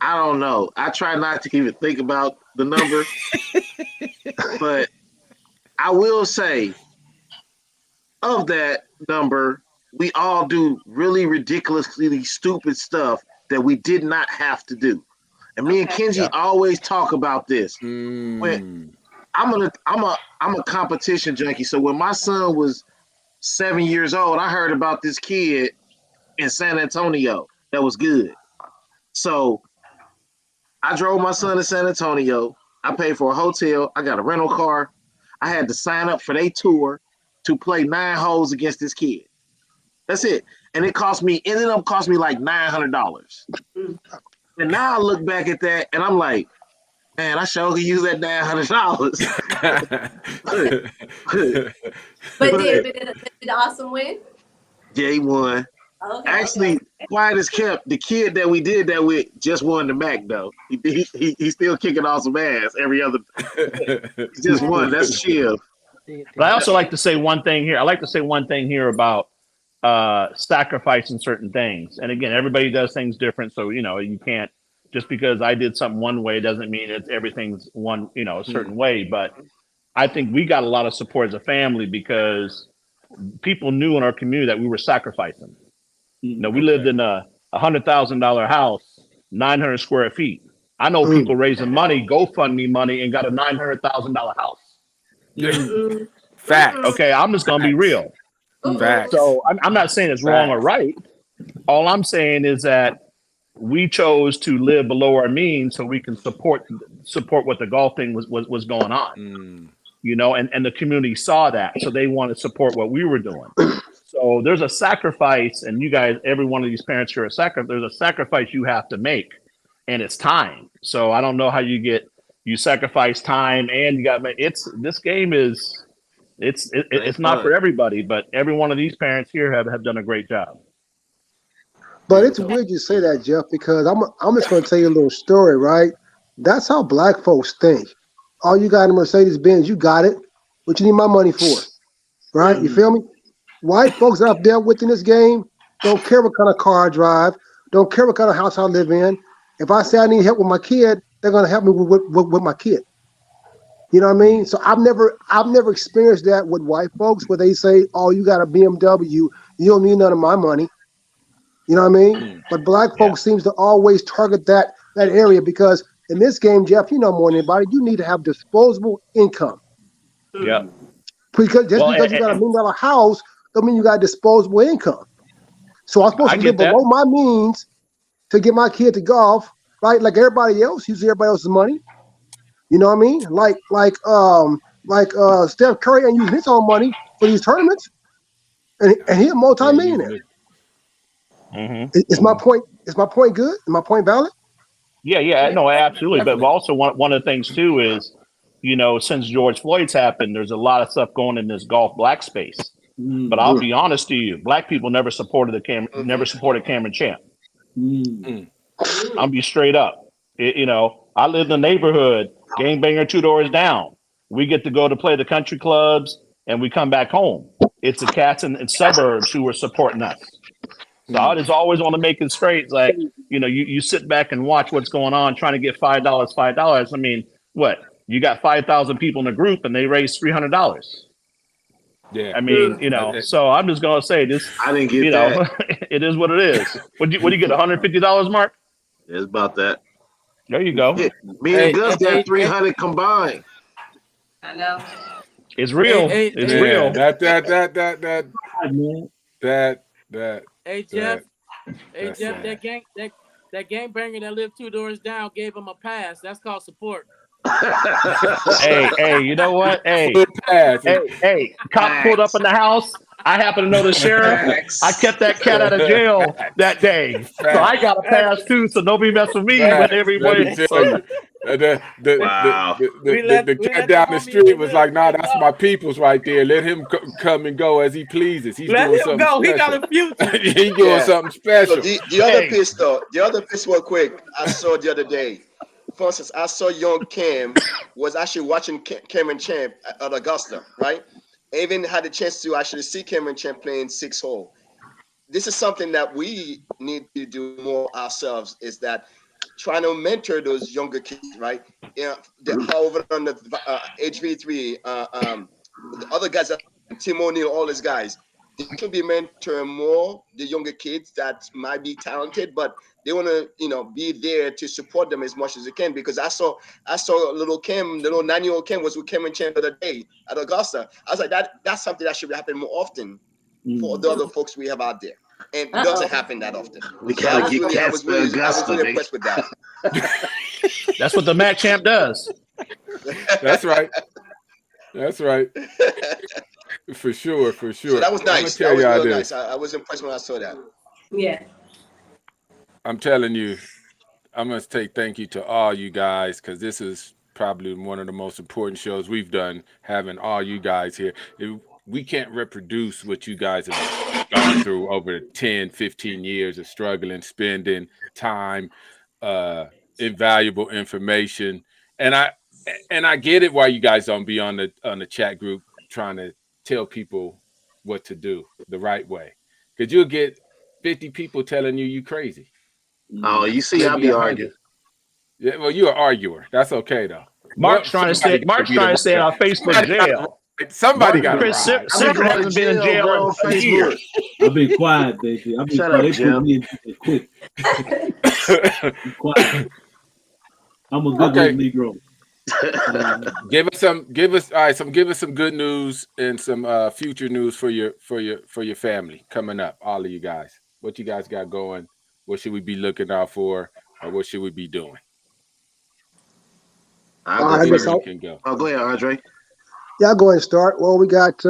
Speaker 10: I don't know. I try not to even think about the number, but I will say, of that number, we all do really ridiculously stupid stuff that we did not have to do. And me and Kenji always talk about this. When I'm a competition junkie. So when my son was 7 years old, I heard about this kid in San Antonio that was good. So I drove my son to San Antonio. I paid for a hotel. I got a rental car. I had to sign up for their tour to play 9 holes against this kid. That's it. And it ended up costing me like $900. And now I look back at that and I'm like, man, I sure could use that $900.
Speaker 4: But did Awesome win?
Speaker 10: Yeah, he won.
Speaker 4: Okay,
Speaker 10: actually, quiet as kept, the kid that we did that with just won the MAC though. He's still kicking Awesome ass every other. He just won. That's chill.
Speaker 12: But I also like to say one thing here. I like to say one thing here about sacrificing certain things. And again, everybody does things different. So, you can't, just because I did something one way doesn't mean everything's one, a certain way. But I think we got a lot of support as a family because people knew in our community that we were sacrificing. We lived in a $100,000 house, 900 square feet. I know people raising money, GoFundMe money, and got a $900,000 house.
Speaker 3: Fact.
Speaker 12: Okay, I'm just gonna be real.
Speaker 3: Facts.
Speaker 12: So I'm not saying it's wrong or right. All I'm saying is that we chose to live below our means so we can support what the golf thing was going on. You know, and the community saw that, so they want to support what we were doing. So there's a sacrifice, and you guys, every one of these parents here, there's a sacrifice you have to make, and it's time. So I don't know how you sacrifice time, and this game is it's not for everybody, but every one of these parents here have done a great job.
Speaker 9: But it's weird you say that, Jeff, because I'm just going to tell you a little story, right? That's how black folks think. Oh, you got a Mercedes Benz, you got it. What you need my money for, right? You feel me? White folks that I've dealt with in this game don't care what kind of car I drive, don't care what kind of house I live in. If I say I need help with my kid, they're going to help me with my kid. You know what I mean? So I've never experienced that with white folks where they say, "Oh, you got a BMW, you don't need none of my money." You know what I mean? But black folks seems to always target that area because in this game, Jeff, you know more than anybody, you need to have disposable income.
Speaker 12: Yeah.
Speaker 9: Because because you got $1 million house, don't mean you got disposable income. So I'm supposed to live below my means to get my kid to golf, right? Like everybody else, use everybody else's money. You know what I mean? Like Steph Curry ain't using his own money for these tournaments, and he's a multi-millionaire. Is my point? Is my point good? Is my point valid?
Speaker 12: Yeah, no, absolutely. But also one of the things too is, you know, since George Floyd's happened, there's a lot of stuff going in this golf black space. But I'll be honest to you, black people never supported Cameron Champ. I'll be straight up. You know, I live in the neighborhood, gangbanger 2 doors down. We get to go to play the country clubs, and we come back home. It's the cats in suburbs who are supporting us. So I just always want to make it straight. It's like, you know, you sit back and watch what's going on, trying to get $5. I mean, what? You got 5,000 people in a group, and they raise $300.
Speaker 3: Yeah.
Speaker 12: I mean, you know, so I'm just gonna say this.
Speaker 10: I didn't get that.
Speaker 12: It is what it is. What do you get? $150, Mark?
Speaker 10: It's about that.
Speaker 12: There you go.
Speaker 10: Yeah, me and Gus got 300 combined.
Speaker 4: I know.
Speaker 12: It's real. It's real.
Speaker 3: That.
Speaker 1: Hey Jeff, that gang banger that lived 2 doors down gave him a pass. That's called support.
Speaker 12: Hey, you know what? Hey, cop pulled up in the house. I happen to know the sheriff. I kept that cat out of jail that day, so I got a pass too. So nobody mess with me when everybody.
Speaker 3: The cat down the street was like, "Nah, that's my people's right there. Let him come and go as he pleases. He's doing something special.
Speaker 1: He got a future.
Speaker 3: He's doing something special."
Speaker 11: So the other piece, though, real quick, I saw the other day. For instance, I saw young Cam was actually watching Cameron Champ at Augusta, right? I even had a chance to actually see Cameron Champ playing 6-hole. This is something that we need to do more ourselves, is that trying to mentor those younger kids, right? Yeah, over on the HV3, the other guys, Tim O'Neill, all these guys, they can be mentoring more the younger kids that might be talented, but they want to, be there to support them as much as they can. Because I saw little 9-year-old Kim was with Cameron Champ the other day at Augusta. I was like, that's something that should happen more often for the other folks we have out there. And it doesn't happen that often.
Speaker 10: We gotta get cats for Augusta.
Speaker 11: I was really impressed with that.
Speaker 12: That's what the Mac Champ does.
Speaker 3: That's right. For sure.
Speaker 11: So that was nice. That was real nice. I was impressed when I saw that.
Speaker 4: Yeah.
Speaker 3: I'm telling you, I must thank you to all you guys, because this is probably one of the most important shows we've done, having all you guys here. We can't reproduce what you guys have gone through over 10, 15 years of struggling, spending time, invaluable information. And I get it why you guys don't be on the chat group trying to tell people what to do the right way. Because you'll get 50 people telling you crazy.
Speaker 10: Oh, you see, I'll be arguing.
Speaker 3: Yeah, well, you're an arguer. That's okay though.
Speaker 12: Mark's trying to stay in our Facebook jail.
Speaker 3: Somebody got to
Speaker 12: Sigler hasn't been in jail in a year.
Speaker 5: I've been quiet, baby. I've been quiet. They put me in jail quick. I'm quiet. I'm a good Negro.
Speaker 3: Give us some good news and some future news for your family coming up. All of you guys, what you guys got going? What should we be looking out for, or what should we be doing?
Speaker 10: Can go. Oh, go ahead, Andre.
Speaker 9: Yeah, I'll go ahead and start. Well, we got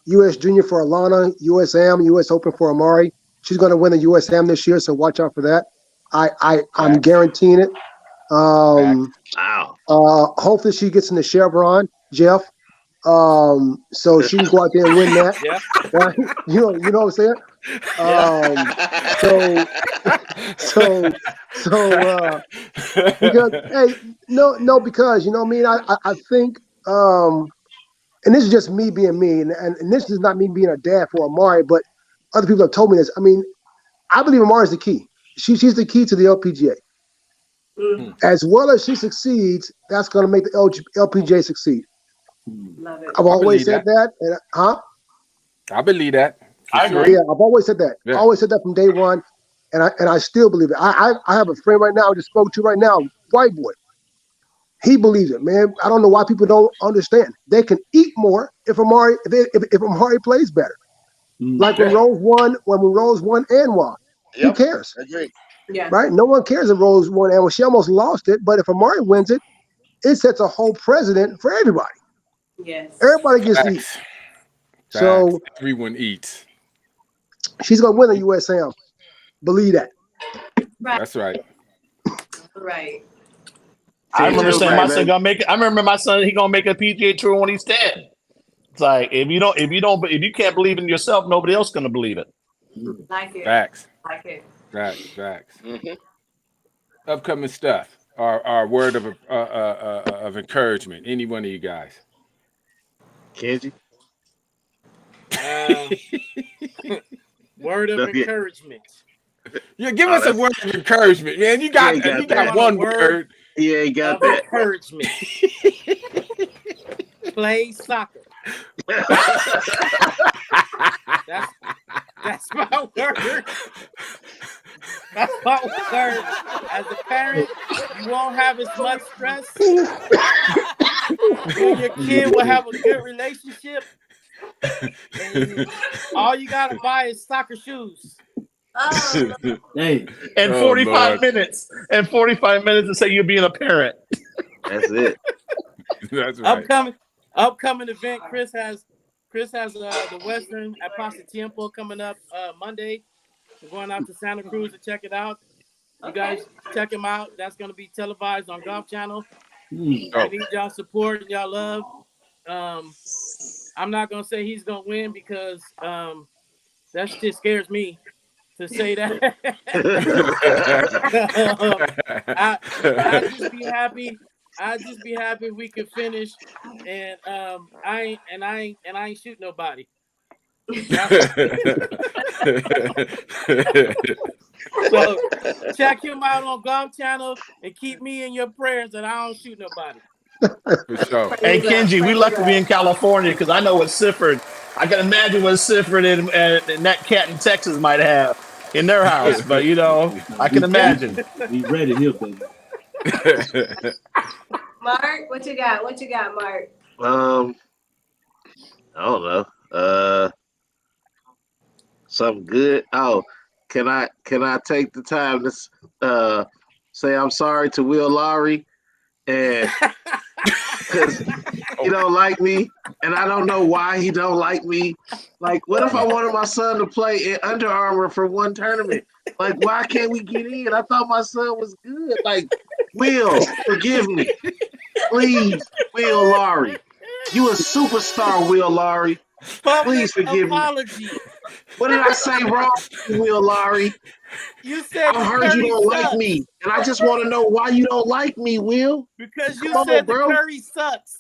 Speaker 9: U.S. Junior for Alana, USAM, U.S. Open for Amari. She's going to win the USAM this year, so watch out for that. I'm guaranteeing it. Hopefully she gets in the Chevron, Jeff. So she can go out there and win that.
Speaker 1: Yeah.
Speaker 9: Right? You know what I'm saying? Because because you know what I mean, I think and this is just me being me, and this is not me being a dad for Amari, but other people have told me this. I mean, I believe Amari is the key. She's the key to the LPGA. As well as she succeeds, that's going to make the LPGA succeed.
Speaker 4: Love it.
Speaker 9: I've always said that. And,
Speaker 3: I believe that.
Speaker 12: I agree.
Speaker 9: Yeah, I've always said that.
Speaker 3: Yeah.
Speaker 9: I always said that from day one, and I still believe it. I have a friend right now I just spoke to right now, white boy. He believes it, man. I don't know why people don't understand. They can eat more if Amari plays better. Like when Rose won and won. Who cares?
Speaker 11: Agree.
Speaker 4: Yeah.
Speaker 9: Right? No one cares if Rose won and she almost lost it. But if Amari wins it, it sets a whole precedent for everybody.
Speaker 4: Yes.
Speaker 9: Everybody gets to eat. So
Speaker 3: everyone eats.
Speaker 9: She's gonna win the USAM. Believe that.
Speaker 4: Right.
Speaker 3: That's right.
Speaker 4: Right.
Speaker 12: I remember saying my son gonna make it. I remember my son, he gonna make a PGA tour when he's 10. It's like if you can't believe in yourself, nobody else gonna believe it.
Speaker 4: Like it.
Speaker 3: Facts.
Speaker 4: Like it.
Speaker 3: Facts. Upcoming stuff. Our word of encouragement. Any one of you guys.
Speaker 10: Kenji.
Speaker 1: Word of encouragement.
Speaker 3: Yeah, give us a word of encouragement, man. You got one word.
Speaker 10: Yeah, he got
Speaker 1: of
Speaker 10: that.
Speaker 1: Encouragement. Play soccer. That's my word. That's my word. As a parent, you won't have as much stress. You and your kid will have a good relationship. And all you gotta buy is soccer shoes.
Speaker 5: Hey.
Speaker 12: And 45 minutes. And 45 minutes to say you're being a parent.
Speaker 10: That's it.
Speaker 3: That's right.
Speaker 1: Upcoming event. Chris has the Western at Pasta Tiempo coming up Monday. We're going out to Santa Cruz to check it out. You guys check him out. That's going to be televised on Golf Channel. I need y'all support and y'all love. I'm not going to say he's going to win because that shit scares me to say that. I'd just be happy. I'd just be happy if we could finish, and I ain't shoot nobody. So check him out on Golf Channel and keep me in your prayers that I don't shoot nobody.
Speaker 3: For sure.
Speaker 12: Hey Kenji, we lucky to be in California because I know what Sifford. I can imagine what Sifford and that cat in Texas might have in their house, but I can imagine.
Speaker 5: We ready here, baby.
Speaker 4: Mark, what you got? What you got, Mark?
Speaker 10: I don't know. Something good. Oh, can I take the time to say I'm sorry to Will Lowry, and because he don't like me, and I don't know why he don't like me. Like, what if I wanted my son to play in Under Armour for one tournament? Like, why can't we get in? I thought my son was good. Like, Will, forgive me. Please, Will Lowry. You a superstar, Will Lowry. Please forgive me. What did I say wrong, Will Lowry?
Speaker 1: You said
Speaker 10: I heard you don't like me, and I just want to know why you don't like me, Will.
Speaker 1: Because you said the Curry sucks.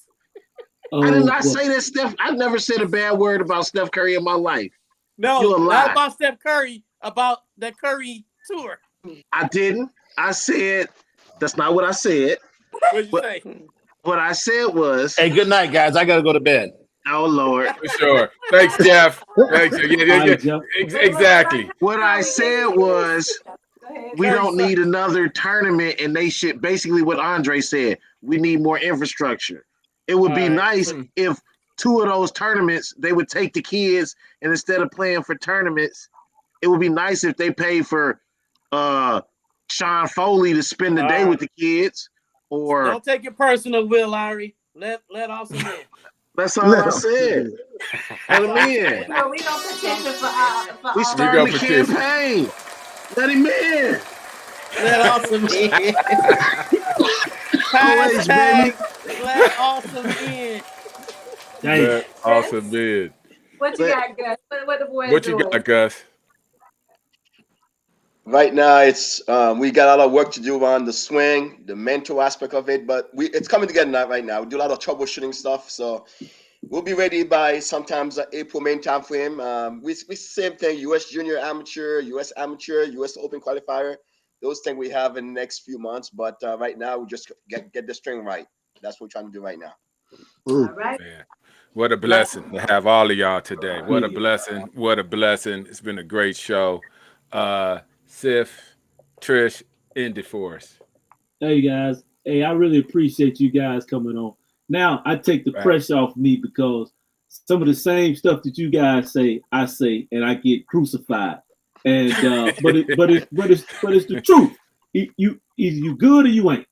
Speaker 10: I did not say that, Steph. I've never said a bad word about Steph Curry in my life.
Speaker 1: No, not about Steph Curry, about the Curry tour.
Speaker 10: I didn't. I said, that's not what I said.
Speaker 1: What did you say?
Speaker 10: What I said was,
Speaker 12: hey, good night, guys. I got to go to bed.
Speaker 10: Oh, Lord.
Speaker 3: For sure. Thanks, Jeff. Thanks. Yeah. Exactly.
Speaker 10: What I said was, we don't need another tournament, and they should basically what Andre said. We need more infrastructure. It would be nice if 2 of those tournaments they would take the kids, and instead of playing for tournaments, it would be nice if they paid for Sean Foley to spend the day with the kids. Or
Speaker 1: don't take it personal, Will Lowry. Let Awesome in.
Speaker 10: That's all I said. Let him in.
Speaker 4: We don't petition for
Speaker 10: We starting the campaign. Let him in.
Speaker 1: Let Awesome in. Let Awesome in.
Speaker 3: Let Awesome in.
Speaker 4: What you got, Gus? What the boys
Speaker 3: What
Speaker 4: doing?
Speaker 3: you got, Gus?
Speaker 11: Right now, it's we got a lot of work to do on the swing, the mental aspect of it, but it's coming together now. Right now, we do a lot of troubleshooting stuff, so we'll be ready by sometimes April, May time frame. We same thing: U.S. Junior Amateur, U.S. Amateur, U.S. Open qualifier. Those things we have in the next few months, but right now we just get the string right. That's what we're trying to do right now.
Speaker 4: All right.
Speaker 3: Man, what a blessing to have all of y'all today. What a blessing. What a blessing. It's been a great show. Sif, Trish, end it for us.
Speaker 5: Hey guys, I really appreciate you guys coming on. Now I take the pressure off me because some of the same stuff that you guys say, I say, and I get crucified. And but it's the truth. You either you good or you ain't.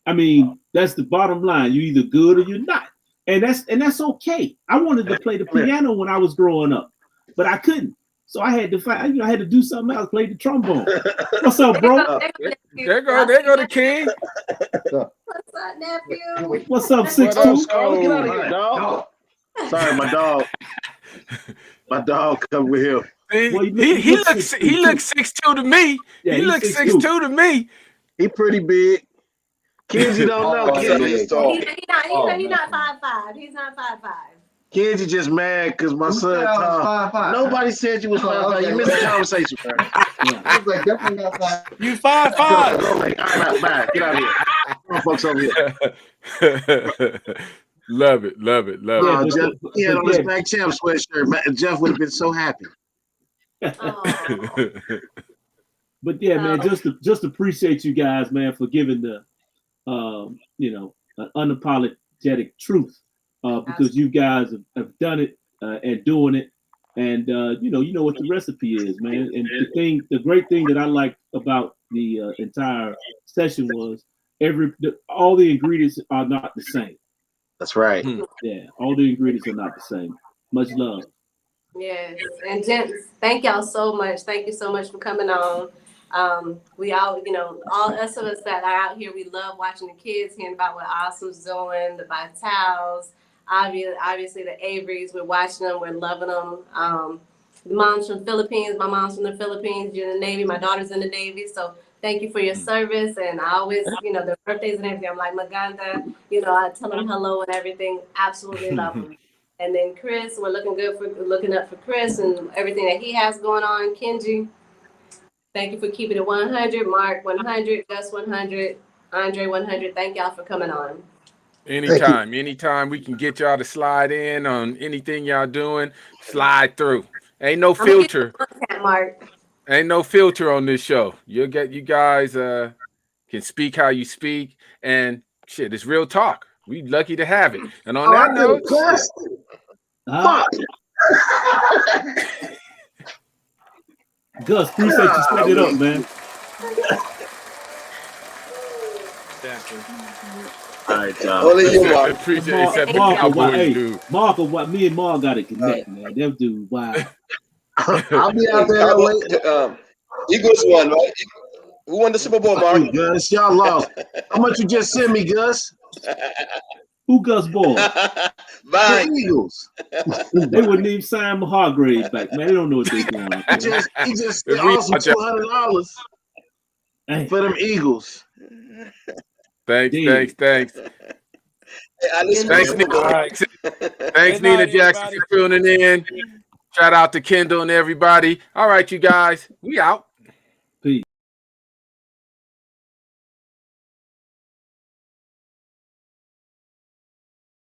Speaker 5: I mean, that's the bottom line. You either good or you're not, and that's okay. I wanted to play the piano when I was growing up, but I couldn't. So I had to find, I had to do something else, play the trombone. What's up, bro?
Speaker 3: There go the king.
Speaker 4: What's up, nephew?
Speaker 5: What's up, 6'2"?
Speaker 10: Get out of here, dog. Sorry, my dog. My dog come with him.
Speaker 3: He looks 6'2" to me.
Speaker 5: Yeah,
Speaker 3: he looks 6'2" to me.
Speaker 10: He pretty big. Kids, you don't know.
Speaker 4: He's not 5'5". He's not 5'5".
Speaker 10: Kids, you just mad because my son tall. Nobody said you was 5'5". You missed the conversation, bro.
Speaker 11: I was like, definitely not 5'5".
Speaker 1: You 5'5".
Speaker 10: Bye. Get out of here. Folks over here.
Speaker 3: Love it.
Speaker 10: Jeff, he had on his back champ sweatshirt. Jeff would have been so happy.
Speaker 5: But yeah, man, just appreciate you guys, man, for giving the unapologetic truth. Because you guys have done it and doing it, and you know what the recipe is, man. And the great thing that I liked about the entire session was all the ingredients are not the same.
Speaker 10: That's right.
Speaker 5: Yeah, all the ingredients are not the same. Much love.
Speaker 4: Yes, and gents, thank y'all so much. Thank you so much for coming on. We all, all us of us that are out here, we love watching the kids, hearing about what Awesome's doing, the Vitals. Obviously the Averys, we're watching them, we're loving them. The moms from the Philippines, my mom's from the Philippines, you're in the Navy, my daughter's in the Navy, so thank you for your service. And I always, their birthdays and everything, I'm like, Maganda, I tell them hello and everything, absolutely love them. And then Chris, we're looking up for Chris and everything that he has going on. Kenji, thank you for keeping it 100, Mark 100, Gus 100, Andre 100, thank y'all for coming on.
Speaker 3: Anytime we can get y'all to slide in on anything y'all doing, slide through. Ain't no filter. Ain't no filter on this show. You guys can speak how you speak, and shit, it's real talk. We lucky to have it. And on that note,
Speaker 5: Gus, appreciate you setting it up, man.
Speaker 10: All right, y'all.
Speaker 11: Only you, Mark.
Speaker 3: Appreciate
Speaker 5: Mark, what me and Mark got to connect, man. Them dudes, wow.
Speaker 10: I'll be out there.
Speaker 11: Eagles won, right? Who won the Super Bowl, Mark?
Speaker 10: Gus, y'all lost. How much you just sent me, Gus?
Speaker 5: Who Gus bought?
Speaker 10: The Eagles.
Speaker 5: They wouldn't even sign Hargrave back, man. They don't know what they're doing.
Speaker 10: He just awesome $200 for them Eagles.
Speaker 3: Thanks.
Speaker 11: Hey,
Speaker 3: Thanks, Nina Jackson, for tuning in. Shout out to Kendall and everybody. All right, you guys, we out.